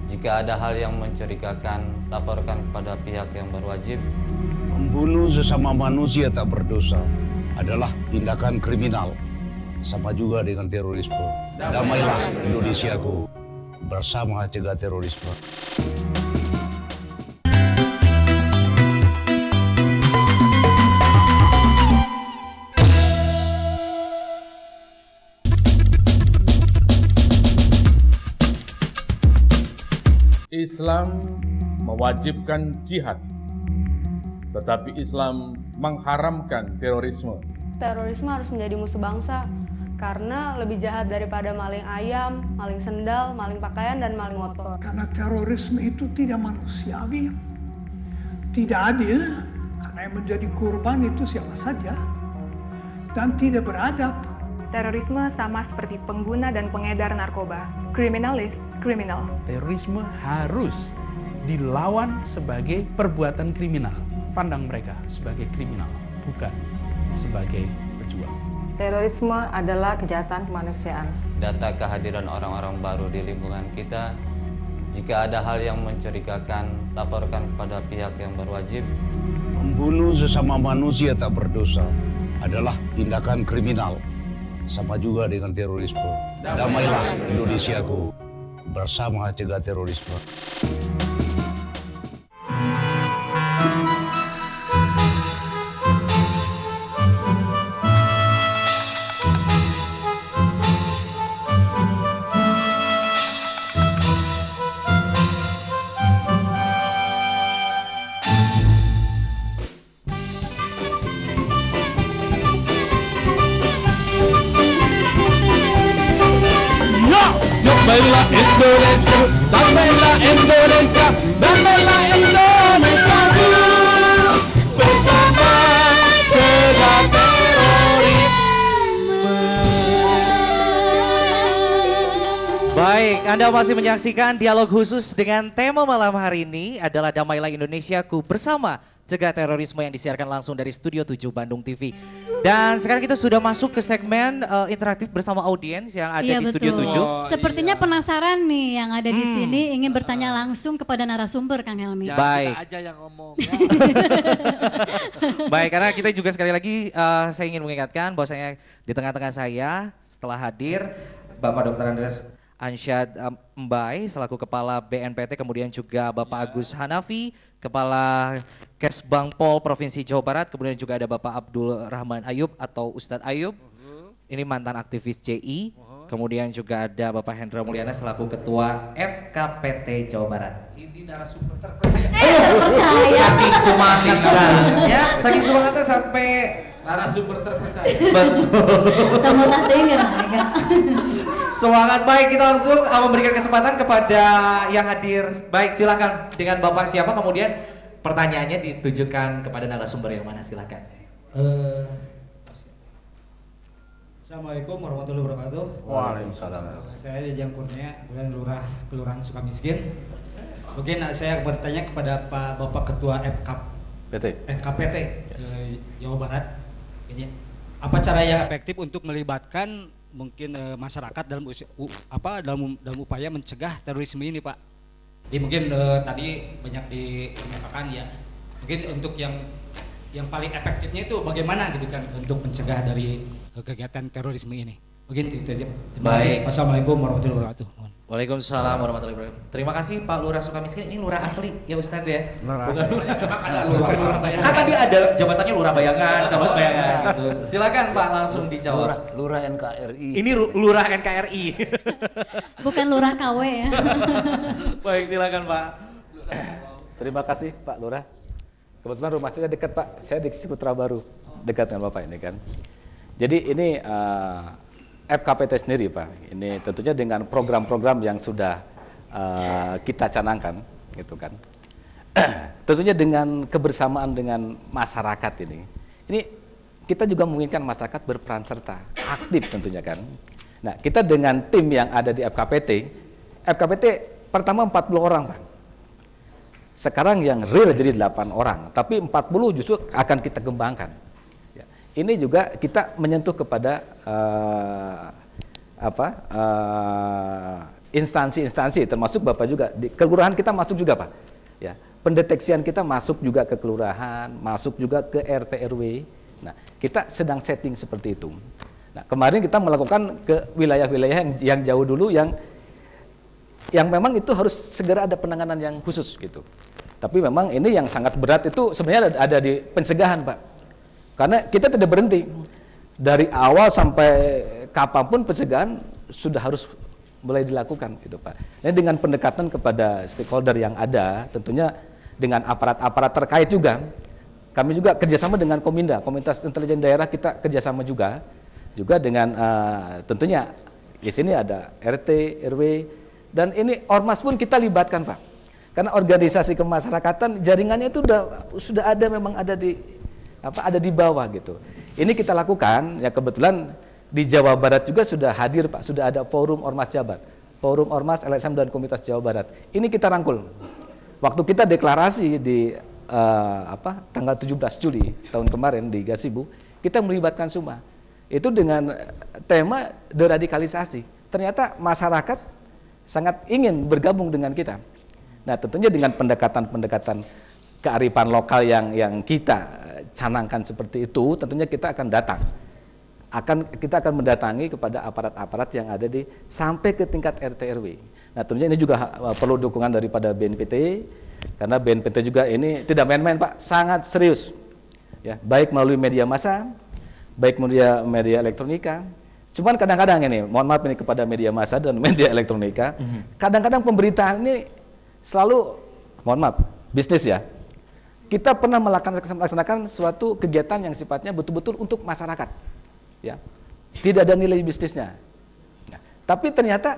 jika ada hal yang mencurigakan, laporkan kepada pihak yang berwajib. Membunuh sesama manusia tak berdosa adalah tindakan kriminal. Sama juga dengan terorisme. Damailah Indonesiaku, bersama cegah terorisme. Islam mewajibkan jihad, tetapi Islam mengharamkan terorisme. Terorisme harus menjadi musuh bangsa karena lebih jahat daripada maling ayam, maling sendal, maling pakaian, dan maling motor. Karena terorisme itu tidak manusiawi, tidak adil, karena yang menjadi korban itu siapa saja, dan tidak beradab. Terorisme sama seperti pengguna dan pengedar narkoba. Criminal is criminal. Terorisme harus dilawan sebagai perbuatan kriminal. Pandang mereka sebagai kriminal, bukan sebagai pejuang. Terorisme adalah kejahatan kemanusiaan. Data kehadiran orang-orang baru di lingkungan kita, jika ada hal yang mencurigakan, laporkan kepada pihak yang berwajib. Membunuh sesama manusia tak berdosa adalah tindakan kriminal. sama juga dengan terorisme. Damailah Indonesiaku, bersama cegah terorisme. Damailah Indonesia, damailah Indonesia, damailah Indonesia bersama cegah terorisme. Baik, Anda masih menyaksikan dialog khusus dengan tema malam hari ini adalah Damailah Indonesiaku bersama cegah terorisme yang disiarkan langsung dari Studio 7 Bandung TV. Dan sekarang kita sudah masuk ke segmen interaktif bersama audiens yang ada di Studio 7. Sepertinya penasaran nih yang ada di sini ingin bertanya langsung kepada narasumber Kang Helmi. Baik. Kita aja yang ngomong. Baik, karena kita juga sekali lagi saya ingin mengingatkan bahwasanya di tengah-tengah saya setelah hadir Bapak Dr. Andreas Ansyad Mbai selaku Kepala BNPT, kemudian juga Bapak Agus Hanafi, Kepala Kesbangpol Provinsi Jawa Barat, kemudian juga ada Bapak Abdul Rahman Ayub atau Ustadz Ayub, ini mantan aktivis CI, kemudian juga ada Bapak Hendra Mulyana selaku Ketua FKPT Jawa Barat. Ini narasumber terpercaya. Saking semangatnya, saking semangatnya sampai narasumber terpercaya. Betul. Semangat. Baik, kita langsung memberikan kesempatan kepada yang hadir. Baik, silakan dengan Bapak siapa, kemudian pertanyaannya ditujukan kepada narasumber yang mana, silakan. Assalamualaikum warahmatullahi wabarakatuh. Waalaikumsalam. Saya Jajang Kurnia, Lurah Kelurahan Sukamiskin. Mungkin saya bertanya kepada Pak Bapak Ketua FKPT Jawa Barat. Ini apa cara yang efektif untuk melibatkan mungkin masyarakat dalam dalam upaya mencegah terorisme ini, Pak? Jadi mungkin tadi banyak dikemukakan ya. Mungkin untuk yang paling efektifnya itu bagaimana gitu kan untuk mencegah dari kegiatan terorisme ini. Mungkin itu aja. Baik. Wassalamualaikum warahmatullahi wabarakatuh. Waalaikumsalam warahmatullahi wabarakatuh. Terima kasih Pak Lurah Sukamiskin. Ini lurah asli ya Ustadz ya? Lurah Bukan asli. Bukan lurah bayangan. Kan tadi ada jabatannya lurah bayangan, camat bayangan gitu. Silakan Pak langsung dijawab. Lurah NKRI. Ini lurah NKRI. Bukan lurah KW ya. Baik, silakan Pak. Terima kasih Pak Lurah. Kebetulan rumah saya dekat Pak, saya di Ciputra Baru, dekat dengan Bapak ini kan. Jadi ini FKPT sendiri Pak, ini tentunya dengan program-program yang sudah kita canangkan, gitu kan. Tentunya dengan kebersamaan dengan masyarakat ini kita juga menginginkan masyarakat berperan serta, aktif tentunya kan. Nah kita dengan tim yang ada di FKPT pertama 40 orang Pak. Sekarang yang real jadi 8 orang, tapi 40 justru akan kita kembangkan. Ya. Ini juga kita menyentuh kepada instansi-instansi, termasuk Bapak juga di kelurahan kita masuk juga Pak. Ya, pendeteksian kita masuk juga ke kelurahan, masuk juga ke RT RW. Nah, kita sedang setting seperti itu. Nah, kemarin kita melakukan ke wilayah-wilayah yang jauh dulu yang memang itu harus segera ada penanganan yang khusus gitu. Tapi memang ini yang sangat berat itu sebenarnya ada di pencegahan Pak. Karena kita tidak berhenti. Dari awal sampai kapanpun pencegahan sudah harus mulai dilakukan gitu Pak. Nah, dengan pendekatan kepada stakeholder yang ada, tentunya dengan aparat-aparat terkait juga. Kami juga kerjasama dengan Kominda, Komunitas Intelijen Daerah kita kerjasama juga dengan tentunya di sini ada RT, RW, dan ini ormas pun kita libatkan Pak. Karena organisasi kemasyarakatan jaringannya itu sudah ada, memang ada di bawah gitu. Ini kita lakukan ya, kebetulan di Jawa Barat juga sudah hadir Pak, sudah ada Forum Ormas Jabar, Forum Ormas LSM dan Komunitas Jawa Barat. Ini kita rangkul. Waktu kita deklarasi di tanggal 17 Juli tahun kemarin di Gasibu, kita melibatkan semua. Itu dengan tema deradikalisasi. Ternyata masyarakat sangat ingin bergabung dengan kita. Nah, tentunya dengan pendekatan-pendekatan kearifan lokal yang kita canangkan seperti itu, tentunya kita akan datang kita akan mendatangi kepada aparat-aparat yang ada di sampai ke tingkat RT RW. Nah, tentunya ini juga perlu dukungan daripada BNPT, karena BNPT juga ini tidak main-main Pak, sangat serius. Ya, baik melalui media massa, baik media elektronika. Cuman kadang-kadang ini, mohon maaf ini kepada media massa dan media elektronika, kadang-kadang pemberitaan ini selalu, mohon maaf, bisnis ya. Kita pernah melaksanakan suatu kegiatan yang sifatnya betul-betul untuk masyarakat, ya, tidak ada nilai bisnisnya. Nah, tapi ternyata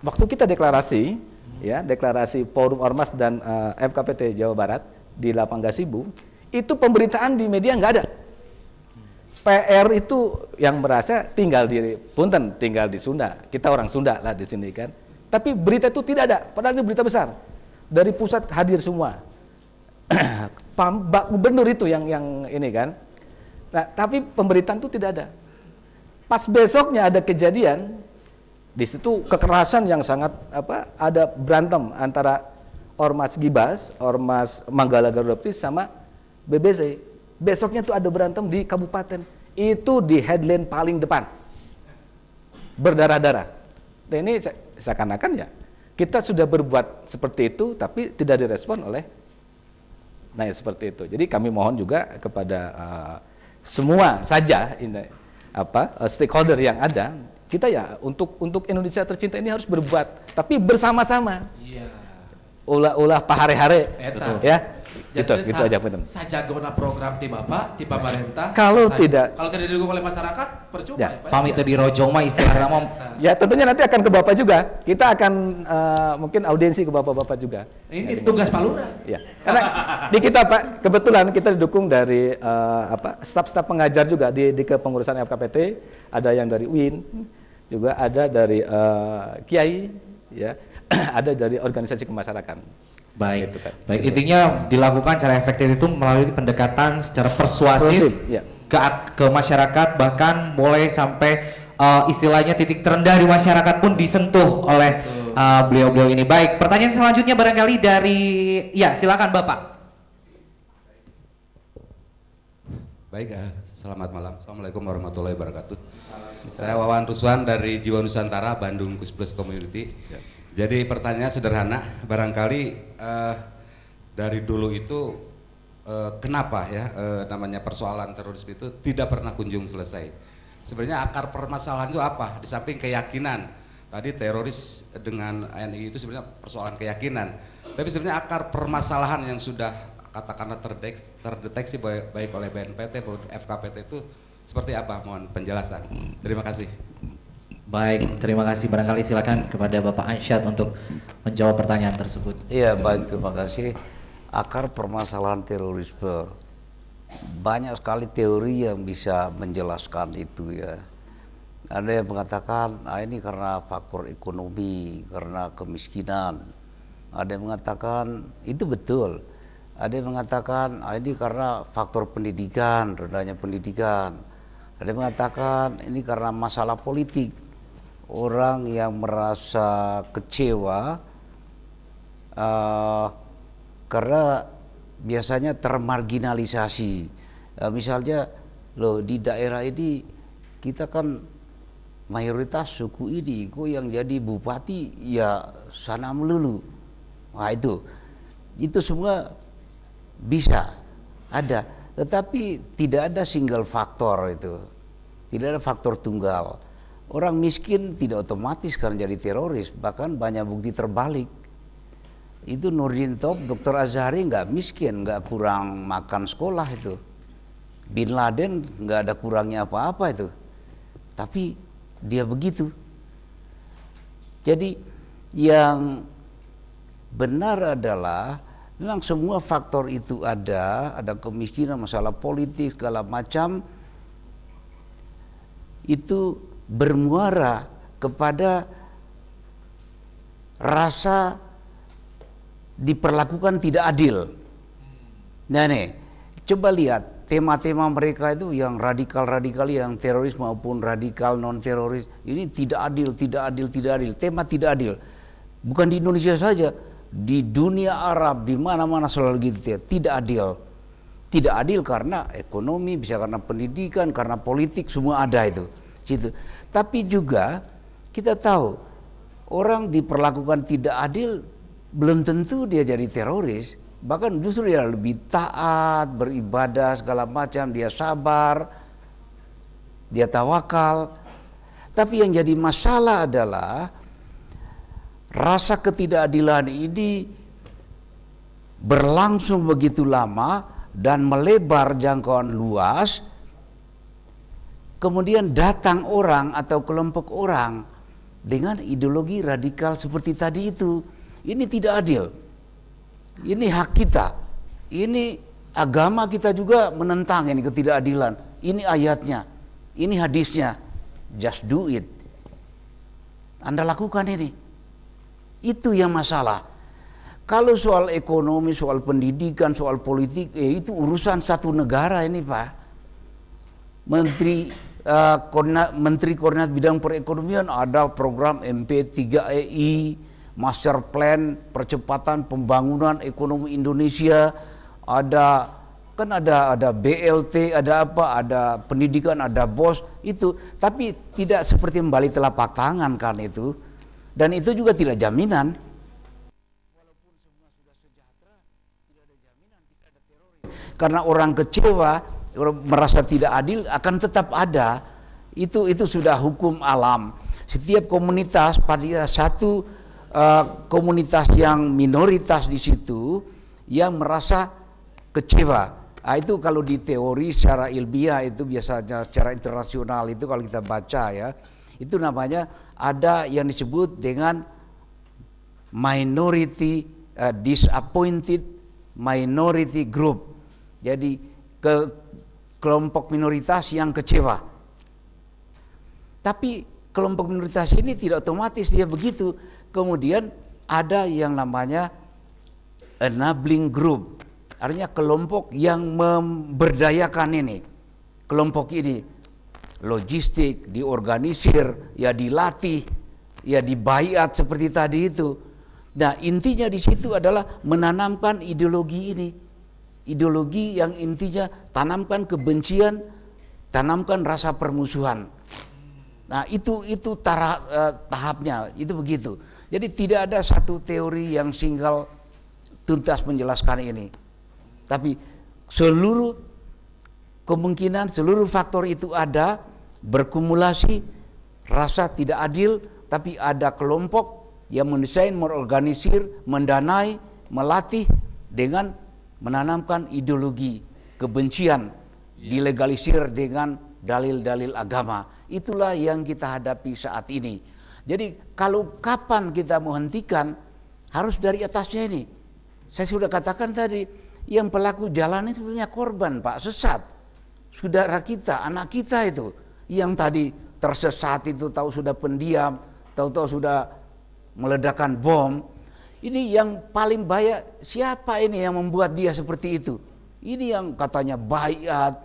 waktu kita deklarasi, ya, deklarasi Forum Ormas dan FKPT Jawa Barat di Lapang Gasibu, itu pemberitaan di media nggak ada. PR itu yang merasa tinggal di Punten, tinggal di Sunda. Kita orang Sunda lah di sini kan. Tapi berita itu tidak ada, padahal itu berita besar. Dari pusat hadir semua. Pak Gubernur itu yang ini kan. Nah, tapi pemberitaan itu tidak ada. Pas besoknya ada kejadian, di situ kekerasan yang sangat ada berantem antara Ormas Gibas, Ormas Manggala Garuda Putih sama BBC. Besoknya tuh ada berantem di kabupaten, itu di headline paling depan, berdarah-darah. Dan ini seakan-akan ya kita sudah berbuat seperti itu, tapi tidak direspon oleh, nah seperti itu. Jadi kami mohon juga kepada semua saja ini stakeholder yang ada, kita ya untuk Indonesia tercinta ini harus berbuat, tapi bersama-sama. Iya. Ulah pahare-hare, ya. Gitu aja benar. Sajagona program ti Bapak, ti pemerintah. Kalau tidak didukung oleh masyarakat, percuma. Ya. Pamit di Rojo mah istilahnya mah. Ya tentunya nanti akan ke Bapak juga. Kita akan mungkin audiensi ke Bapak-bapak juga. Ini tugas Pak Lurah. Ya. Karena di kita Pak, kebetulan kita didukung dari staf-staf pengajar juga di kepengurusan FKPT, ada yang dari UIN, juga ada dari Kiai, ya, ada dari organisasi kemasyarakatan. Baik, gitu, baik. Intinya dilakukan cara efektif itu melalui pendekatan secara persuasif ya. ke masyarakat, bahkan mulai sampai istilahnya titik terendah di masyarakat pun disentuh oleh beliau-beliau ini. Baik, pertanyaan selanjutnya barangkali dari, ya silakan Bapak. Baik, selamat malam. Assalamualaikum warahmatullahi wabarakatuh. Saya Wawan Ruswan dari Jiwa Nusantara, Bandung Kus Plus Community. Ya. Jadi pertanyaan sederhana, barangkali dari dulu itu kenapa ya namanya persoalan terorisme itu tidak pernah kunjung selesai. Sebenarnya akar permasalahan itu apa? Di samping keyakinan, tadi teroris dengan ANI itu sebenarnya persoalan keyakinan. Tapi sebenarnya akar permasalahan yang sudah katakanlah terdeteksi baik oleh BNPT maupun FKPT itu seperti apa? Mohon penjelasan. Terima kasih. Baik, terima kasih. Barangkali silakan kepada Bapak Ansyad untuk menjawab pertanyaan tersebut. Iya, baik, terima kasih. Akar permasalahan terorisme, banyak sekali teori yang bisa menjelaskan itu ya. Ada yang mengatakan, ini karena faktor ekonomi, karena kemiskinan. Ada yang mengatakan itu betul. Ada yang mengatakan ini karena faktor pendidikan, rendahnya pendidikan. Ada yang mengatakan ini karena masalah politik. Orang yang merasa kecewa karena biasanya termarginalisasi. Misalnya loh di daerah ini kita kan mayoritas suku ini, kok yang jadi bupati ya sana melulu. Nah itu semua bisa ada, tetapi tidak ada single faktor itu, tidak ada faktor tunggal. Orang miskin tidak otomatis kan jadi teroris, bahkan banyak bukti terbalik. Itu Nurdin Top, Dr. Azhari nggak miskin, nggak kurang makan sekolah itu. Bin Laden nggak ada kurangnya apa-apa itu, tapi dia begitu. Jadi yang benar adalah memang semua faktor itu ada kemiskinan, masalah politik, segala macam, itu bermuara kepada rasa diperlakukan tidak adil. Nah nih, coba lihat tema-tema mereka itu yang radikal-radikal, yang teroris maupun radikal non-teroris, ini tidak adil, tidak adil, tidak adil. Tema tidak adil. Bukan di Indonesia saja, di dunia Arab, di mana-mana selalu gitu ya, tidak adil. Tidak adil karena ekonomi, bisa karena pendidikan, karena politik, semua ada itu. Gitu. Tapi juga kita tahu orang diperlakukan tidak adil belum tentu dia jadi teroris. Bahkan justru dia lebih taat, beribadah segala macam, dia sabar, dia tawakal. Tapi yang jadi masalah adalah rasa ketidakadilan ini berlangsung begitu lama dan melebar jangkauan luas. Kemudian datang orang atau kelompok orang dengan ideologi radikal seperti tadi itu. Ini tidak adil. Ini hak kita. Ini agama kita juga menentang ini ketidakadilan. Ini ayatnya. Ini hadisnya. Just do it. Anda lakukan ini. Itu yang masalah. Kalau soal ekonomi, soal pendidikan, soal politik, itu urusan satu negara ini, Pak. Menteri Koordinat Bidang Perekonomian ada program MP3EI, Master Plan Percepatan Pembangunan Ekonomi Indonesia, ada BLT, ada apa, ada pendidikan, ada BOS itu, tapi tidak seperti membalik telapak tangan kan itu, dan itu juga tidak jaminan. Karena orang kecewa, merasa tidak adil akan tetap ada. Itu sudah hukum alam. Setiap komunitas pada satu komunitas yang minoritas di situ yang merasa kecewa. Itu kalau di teori secara ilmiah itu biasanya secara internasional itu kalau kita baca ya, itu namanya ada yang disebut dengan minority disappointed minority group. Jadi kelompok minoritas yang kecewa. Tapi kelompok minoritas ini tidak otomatis dia begitu. Kemudian ada yang namanya enabling group. Artinya kelompok yang memberdayakan ini. Kelompok ini logistik, diorganisir, ya dilatih, ya dibaiat seperti tadi itu. Nah, intinya di situ adalah menanamkan ideologi ini. Ideologi yang intinya tanamkan kebencian, tanamkan rasa permusuhan. Nah, itu tahapnya, itu begitu. Jadi tidak ada satu teori yang single tuntas menjelaskan ini. Tapi seluruh kemungkinan, seluruh faktor itu ada, berkumulasi, rasa tidak adil, tapi ada kelompok yang mendesain, mengorganisir, mendanai, melatih dengan menanamkan ideologi kebencian, dilegalisir dengan dalil-dalil agama. Itulah yang kita hadapi saat ini. Jadi kalau kapan kita menghentikan, harus dari atasnya ini. Saya sudah katakan tadi, yang pelaku jalan itu punya korban, Pak, sesat. Saudara kita, anak kita itu, yang tadi tersesat itu, tahu sudah pendiam, tahu-tahu sudah meledakkan bom. Ini yang paling bahaya, siapa ini yang membuat dia seperti itu? Ini yang katanya baiat,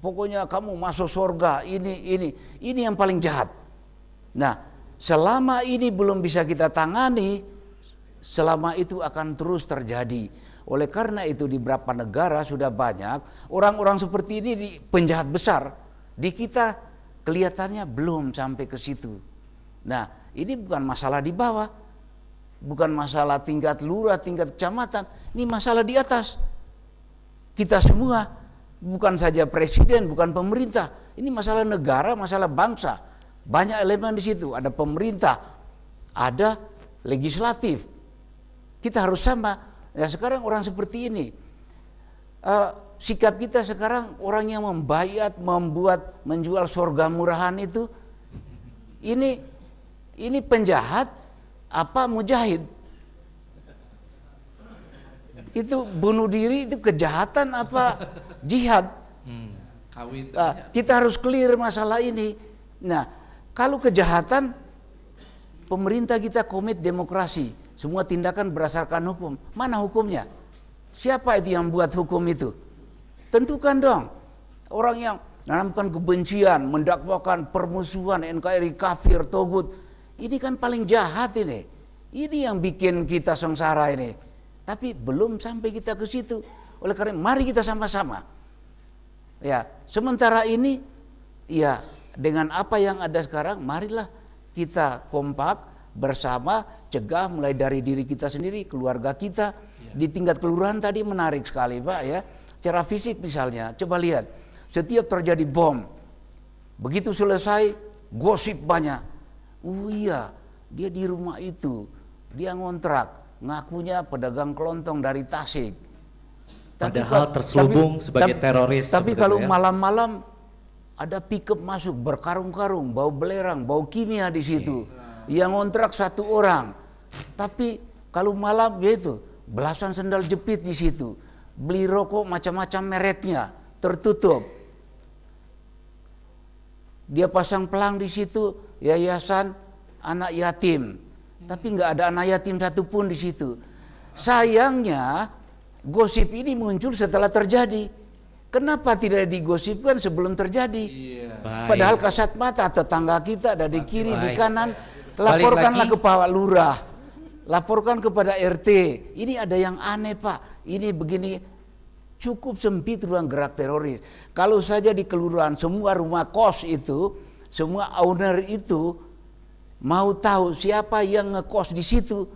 pokoknya kamu masuk surga, ini yang paling jahat. Nah, selama ini belum bisa kita tangani, selama itu akan terus terjadi. Oleh karena itu di beberapa negara sudah banyak orang-orang seperti ini di penjahat besar. Di kita kelihatannya belum sampai ke situ. Nah, ini bukan masalah di bawah, bukan masalah tingkat lurah, tingkat kecamatan, ini masalah di atas. Kita semua, bukan saja presiden, bukan pemerintah, ini masalah negara, masalah bangsa. Banyak elemen di situ, ada pemerintah, ada legislatif. Kita harus sama. Ya, sekarang orang seperti ini, sikap kita sekarang orang yang membaiat, membuat, menjual surga murahan itu, ini penjahat apa mujahid? Itu bunuh diri, itu kejahatan apa jihad? Kita harus clear masalah ini. Nah, kalau kejahatan, pemerintah kita komit demokrasi. Semua tindakan berdasarkan hukum. Mana hukumnya? Siapa itu yang buat hukum itu? Tentukan dong. Orang yang menanamkan kebencian, mendakwakan permusuhan, NKRI kafir, togut. Ini kan paling jahat ini. Ini yang bikin kita sengsara ini. Tapi belum sampai kita ke situ. Oleh karena mari kita sama-sama Ya, sementara ini ya dengan apa yang ada sekarang, marilah kita kompak bersama, cegah mulai dari diri kita sendiri, keluarga kita. Di tingkat kelurahan tadi menarik sekali Pak ya. Secara fisik misalnya, coba lihat, setiap terjadi bom, begitu selesai gosip banyak. Iya, dia di rumah itu, dia ngontrak, ngakunya pedagang kelontong dari Tasik. Padahal terselubung sebagai teroris. Tapi kalau malam-malam ada pickup masuk berkarung-karung, bau belerang, bau kimia di situ. Yang ngontrak satu orang. Tapi kalau malam ya itu belasan sendal jepit di situ. Beli rokok macam-macam mereknya, tertutup. Dia pasang pelang di situ, yayasan anak yatim. Tapi nggak ada anak yatim satupun di situ. Sayangnya gosip ini muncul setelah terjadi. Kenapa tidak digosipkan sebelum terjadi? Padahal kasat mata tetangga kita ada di kiri, di kanan. Laporkanlah ke Pak Lurah, laporkan kepada RT. Ini ada yang aneh Pak. Ini begini, cukup sempit ruang gerak teroris. Kalau saja di kelurahan semua rumah kos itu, semua owner itu mau tahu siapa yang ngekos di situ,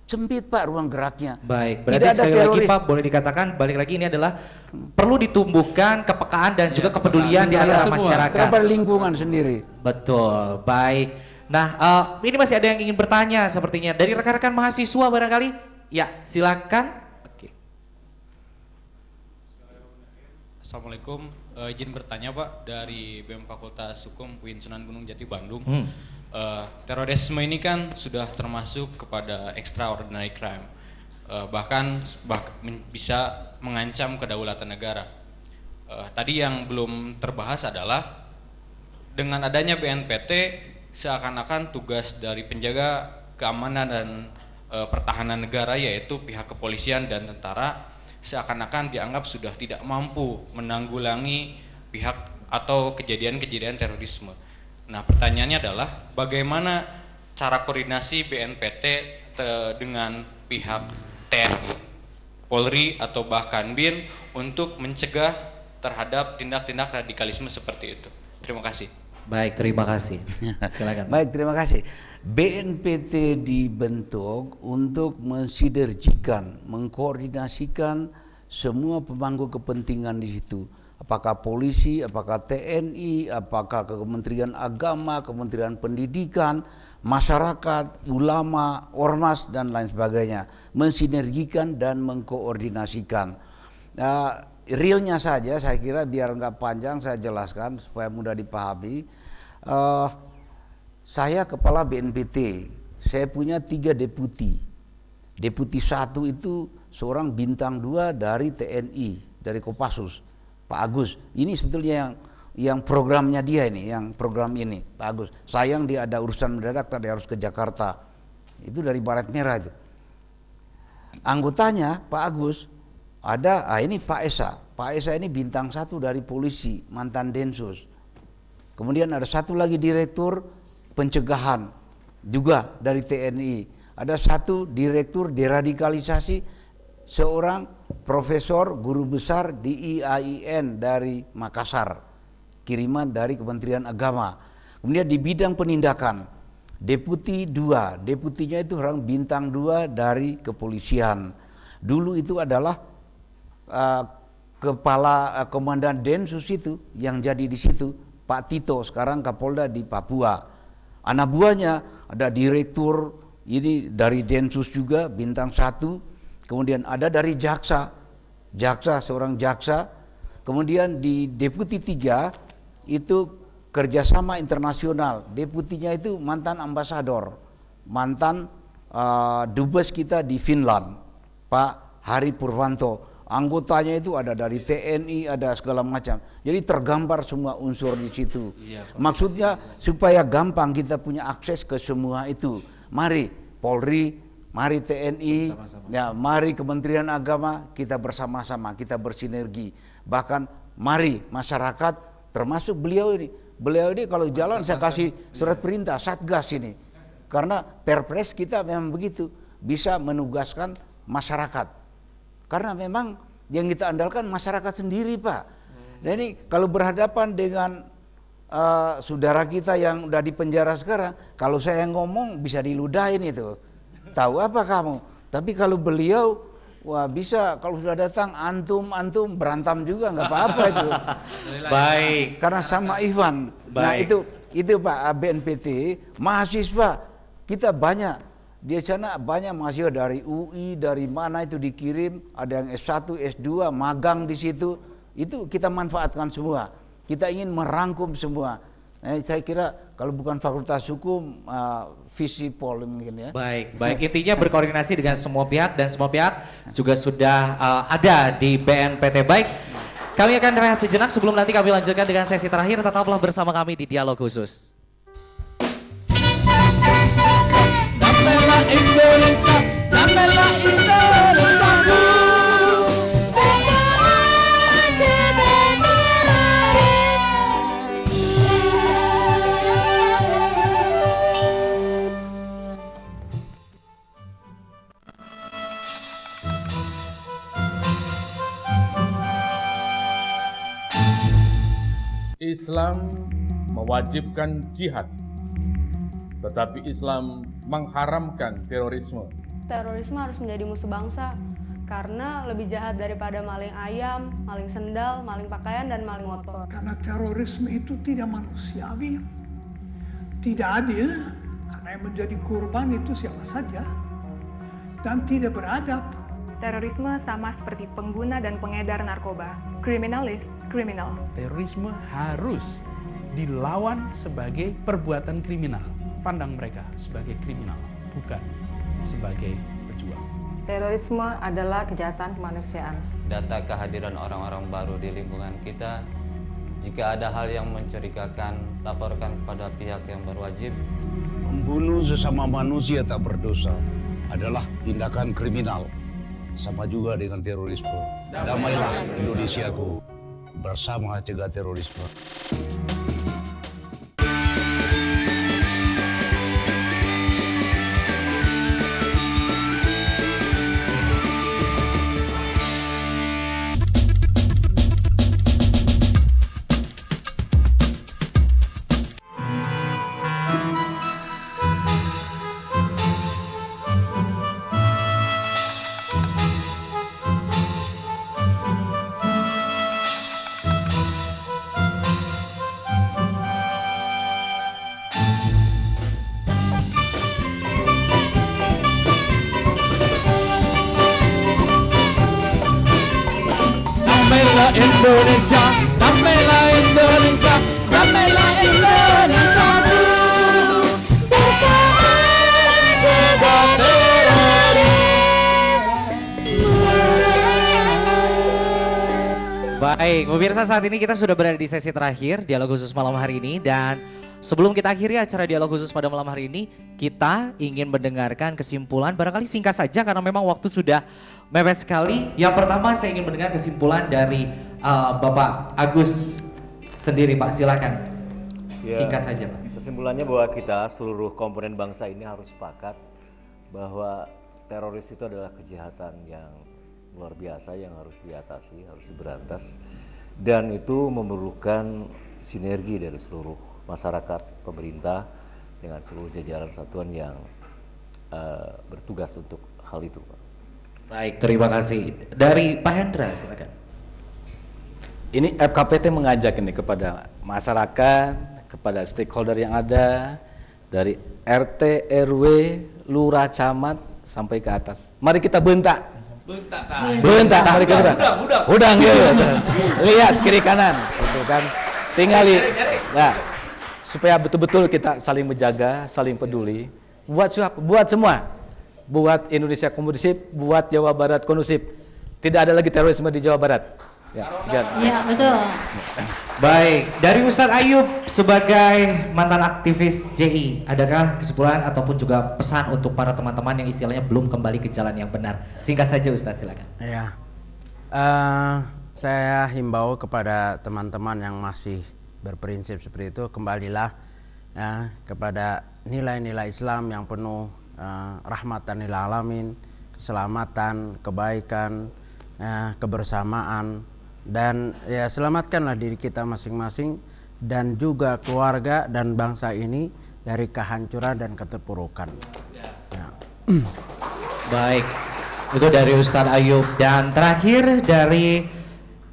sempit Pak ruang geraknya. Baik, berarti sekali lagi Pak boleh dikatakan balik lagi ini adalah perlu ditumbuhkan kepekaan dan juga kepedulian di antara masyarakat. Kepada lingkungan sendiri. Betul, baik. Nah, ini masih ada yang ingin bertanya sepertinya dari rekan-rekan mahasiswa barangkali. Ya, silakan. Oke. Assalamualaikum, izin bertanya Pak dari BEM Fakultas Hukum UIN Sunan Gunung Jati Bandung. Terorisme ini kan sudah termasuk kepada extraordinary crime, bahkan bisa mengancam kedaulatan negara. Tadi yang belum terbahas adalah dengan adanya BNPT seakan-akan tugas dari penjaga keamanan dan pertahanan negara yaitu pihak kepolisian dan tentara seakan-akan dianggap sudah tidak mampu menanggulangi pihak atau kejadian-kejadian terorisme. Nah, pertanyaannya adalah bagaimana cara koordinasi BNPT dengan pihak TNI, Polri atau bahkan BIN untuk mencegah terhadap tindak-tindak radikalisme seperti itu. Terima kasih. Baik, terima kasih. Silakan. Baik, terima kasih. BNPT dibentuk untuk mensinergikan, mengkoordinasikan semua pemangku kepentingan di situ. Apakah polisi, apakah TNI, apakah Kementerian Agama, Kementerian Pendidikan, masyarakat, ulama, ormas dan lain sebagainya, mensinergikan dan mengkoordinasikan. Realnya saja saya kira biar nggak panjang saya jelaskan supaya mudah dipahami. Saya kepala BNPT, saya punya 3 deputi. Deputi 1 itu seorang bintang 2 dari TNI, dari Kopassus, Pak Agus. Ini sebetulnya yang programnya dia ini, yang program ini, Pak Agus. Sayang dia ada urusan mendadak tadi harus ke Jakarta. Itu dari Barat Merah itu. Anggotanya Pak Agus ada, ini Pak Esa. Pak Esa ini bintang 1 dari polisi, mantan Densus. Kemudian ada satu lagi direktur pencegahan juga dari TNI. Ada satu direktur deradikalisasi, seorang profesor guru besar di IAIN dari Makassar, kiriman dari Kementerian Agama. Kemudian di bidang penindakan, deputi 2, deputinya itu orang bintang 2 dari kepolisian. Dulu itu adalah kepala komandan Densus itu yang jadi di situ Pak Tito, sekarang Kapolda di Papua. Anak buahnya ada direktur ini dari Densus juga bintang 1, kemudian ada dari jaksa seorang jaksa, kemudian di deputi 3 itu kerjasama internasional, deputinya itu mantan ambasador, mantan dubes kita di Finland, Pak Hari Purwanto. Anggotanya itu ada dari TNI, ada segala macam. Jadi tergambar semua unsur di situ. Maksudnya supaya gampang kita punya akses ke semua itu. Mari Polri, mari TNI, ya, mari Kementerian Agama, kita bersama-sama, kita bersinergi. Bahkan mari masyarakat, termasuk beliau ini. Beliau ini kalau jalan saya kasih surat perintah Satgas ini. Karena Perpres kita memang begitu, bisa menugaskan masyarakat. Karena memang yang kita andalkan masyarakat sendiri Pak. Dan ini kalau berhadapan dengan saudara kita yang udah di penjara sekarang, kalau saya ngomong bisa diludahin itu. Tahu apa kamu? Tapi kalau beliau, wah bisa kalau sudah datang antum berantem juga nggak apa-apa itu. Baik. Karena sama Ivan. Nah itu Pak BNPT mahasiswa kita banyak di sana, banyak mahasiswa dari UI, dari mana itu dikirim, ada yang S1, S2 magang di situ. Itu kita manfaatkan semua. Kita ingin merangkum semua. Nah, saya kira kalau bukan Fakultas Hukum, Visipol mungkin ya. Baik, intinya berkoordinasi dengan semua pihak dan semua pihak juga sudah ada di BNPT. Baik, kami akan rehat sejenak sebelum nanti kami lanjutkan dengan sesi terakhir. Tetaplah bersama kami di Dialog Khusus. Damailah Indonesia, damailah Indonesia. Islam mewajibkan jihad, tetapi Islam mengharamkan terorisme. Terorisme harus menjadi musuh bangsa karena lebih jahat daripada maling ayam, maling sendal, maling pakaian, dan maling motor. Karena terorisme itu tidak manusiawi, tidak adil, karena yang menjadi korban itu siapa saja, dan tidak beradab. Terorisme sama seperti pengguna dan pengedar narkoba. Criminal is criminal. Terorisme harus dilawan sebagai perbuatan kriminal. Pandang mereka sebagai kriminal, bukan sebagai pejuang. Terorisme adalah kejahatan kemanusiaan. Data kehadiran orang-orang baru di lingkungan kita, jika ada hal yang mencurigakan, laporkan kepada pihak yang berwajib. Membunuh sesama manusia tak berdosa adalah tindakan kriminal. Sama juga dengan terorisme. Damailah Indonesiaku, bersama cegah terorisme. Damailah Indonesia, damailah Indonesia, damailah Indonesia. Bersama cegah teroris. Baik, pemirsa, saat ini kita sudah berada di sesi terakhir Dialog Khusus malam hari ini, dan sebelum kita akhiri acara Dialog Khusus pada malam hari ini, kita ingin mendengarkan kesimpulan, barangkali singkat saja karena memang waktu sudah mepet sekali. Yang pertama saya ingin mendengar kesimpulan dari Bapak Agus sendiri, Pak, silakan. Ya, Singkat saja, Pak. Kesimpulannya bahwa kita seluruh komponen bangsa ini harus sepakat bahwa teroris itu adalah kejahatan yang luar biasa yang harus diatasi, harus diberantas, dan itu memerlukan sinergi dari seluruh masyarakat, pemerintah, dengan seluruh jajaran satuan yang bertugas untuk hal itu, Pak. Baik, terima kasih. Dari Pak Hendra, silakan. Ini FKPT mengajak ini kepada masyarakat, kepada stakeholder yang ada, dari RT, RW, lurah, camat, sampai ke atas. Mari kita bentak. Bentak, mari kita bentak. Udang gitu. Lihat kiri kanan, gitu kan. Tinggal nah, supaya betul-betul kita saling menjaga, saling peduli. Buat semua. Buat Indonesia kondusif, buat Jawa Barat kondusif. Tidak ada lagi terorisme di Jawa Barat. Ya, ya betul. Baik, dari Ustadz Ayub sebagai mantan aktivis JI, adakah kesimpulan ataupun juga pesan untuk para teman-teman yang istilahnya belum kembali ke jalan yang benar? Singkat saja Ustadz, silakan. Ya, saya himbau kepada teman-teman yang masih berprinsip seperti itu, kembalilah ya, kepada nilai-nilai Islam yang penuh rahmatan lil alamin, keselamatan, kebaikan, kebersamaan, Dan ya selamatkanlah diri kita masing-masing dan juga keluarga dan bangsa ini dari kehancuran dan keterpurukan. Ya. Baik, itu dari Ustadz Ayub. Dan terakhir dari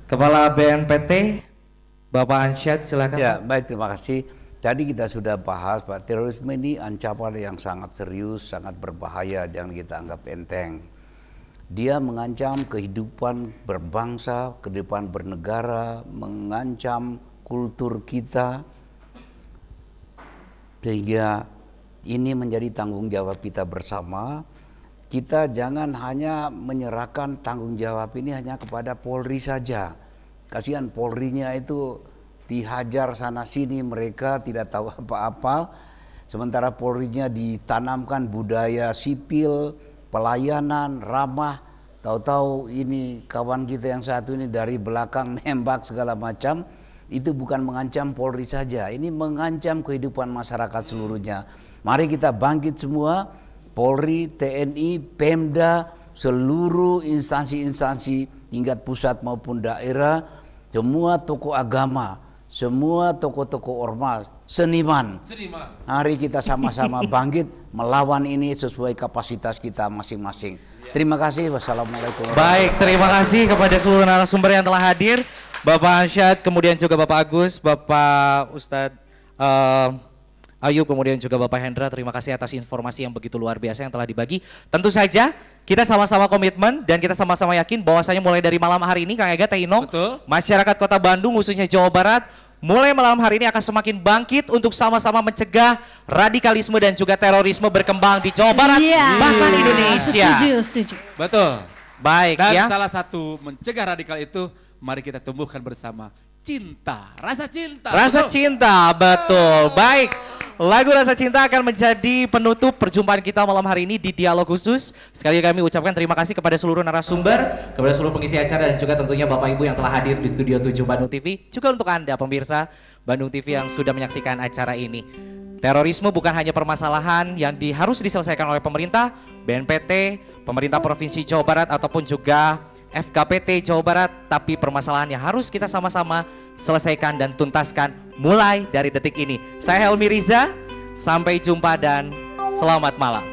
Kepala BNPT, Bapak Ansyad, silakan. Ya, baik, terima kasih. Tadi kita sudah bahas, Pak, terorisme ini ancaman yang sangat serius, sangat berbahaya, jangan kita anggap enteng. Dia mengancam kehidupan berbangsa, kehidupan bernegara, mengancam kultur kita, sehingga ini menjadi tanggung jawab kita bersama. Kita jangan hanya menyerahkan tanggung jawab ini hanya kepada Polri saja. Kasihan Polrinya itu dihajar sana sini, mereka tidak tahu apa-apa. Sementara Polrinya ditanamkan budaya sipil, pelayanan, ramah. Tahu-tahu ini kawan kita yang satu ini dari belakang nembak segala macam. Itu bukan mengancam Polri saja, ini mengancam kehidupan masyarakat seluruhnya. Mari kita bangkit semua, Polri, TNI, Pemda, seluruh instansi-instansi tingkat pusat maupun daerah, semua tokoh agama, semua tokoh-tokoh ormas, seniman. Mari kita sama-sama bangkit melawan ini sesuai kapasitas kita masing-masing. Terima kasih. Wassalamualaikum. Baik, terima kasih kepada seluruh narasumber yang telah hadir. Bapak Ansyad, kemudian juga Bapak Agus, Bapak Ustadz Ayub, kemudian juga Bapak Hendra. Terima kasih atas informasi yang begitu luar biasa yang telah dibagi. Tentu saja kita sama-sama komitmen dan kita sama-sama yakin bahwasanya mulai dari malam hari ini Kang Ega, Teh Inong, masyarakat Kota Bandung khususnya Jawa Barat mulai malam hari ini akan semakin bangkit untuk sama-sama mencegah radikalisme dan juga terorisme berkembang di Jawa Barat, bahkan Indonesia. Setuju. Betul. Baik dan ya. salah satu mencegah radikal itu, mari kita tumbuhkan bersama cinta, rasa cinta. Rasa cinta, betul. Baik, lagu Rasa Cinta akan menjadi penutup perjumpaan kita malam hari ini di Dialog Khusus. Sekali lagi kami ucapkan terima kasih kepada seluruh narasumber, kepada seluruh pengisi acara dan juga tentunya Bapak Ibu yang telah hadir di Studio 7 Bandung TV. Juga untuk Anda pemirsa Bandung TV yang sudah menyaksikan acara ini. Terorisme bukan hanya permasalahan yang harus diselesaikan oleh pemerintah, BNPT, pemerintah Provinsi Jawa Barat ataupun juga FKPT Jawa Barat, tapi permasalahan yang harus kita sama-sama selesaikan dan tuntaskan mulai dari detik ini. Saya Helmi Riza, sampai jumpa dan selamat malam.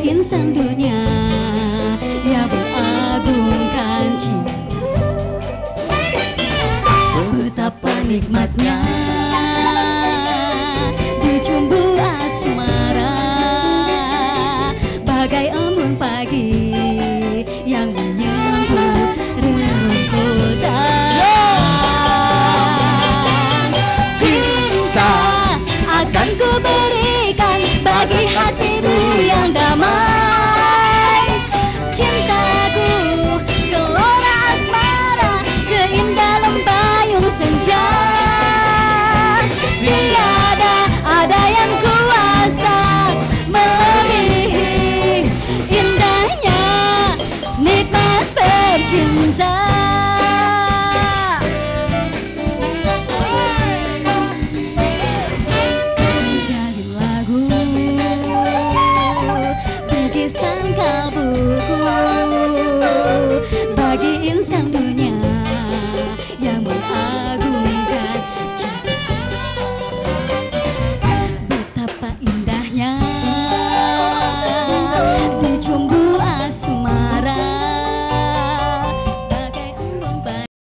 Insan dunia yang mengagungkan cinta, betapa nikmatnya dicumbu asmara, bagai embun pagi yang menyentuh rumputan. Cinta akan ku berikan bagi hatimu yang damai.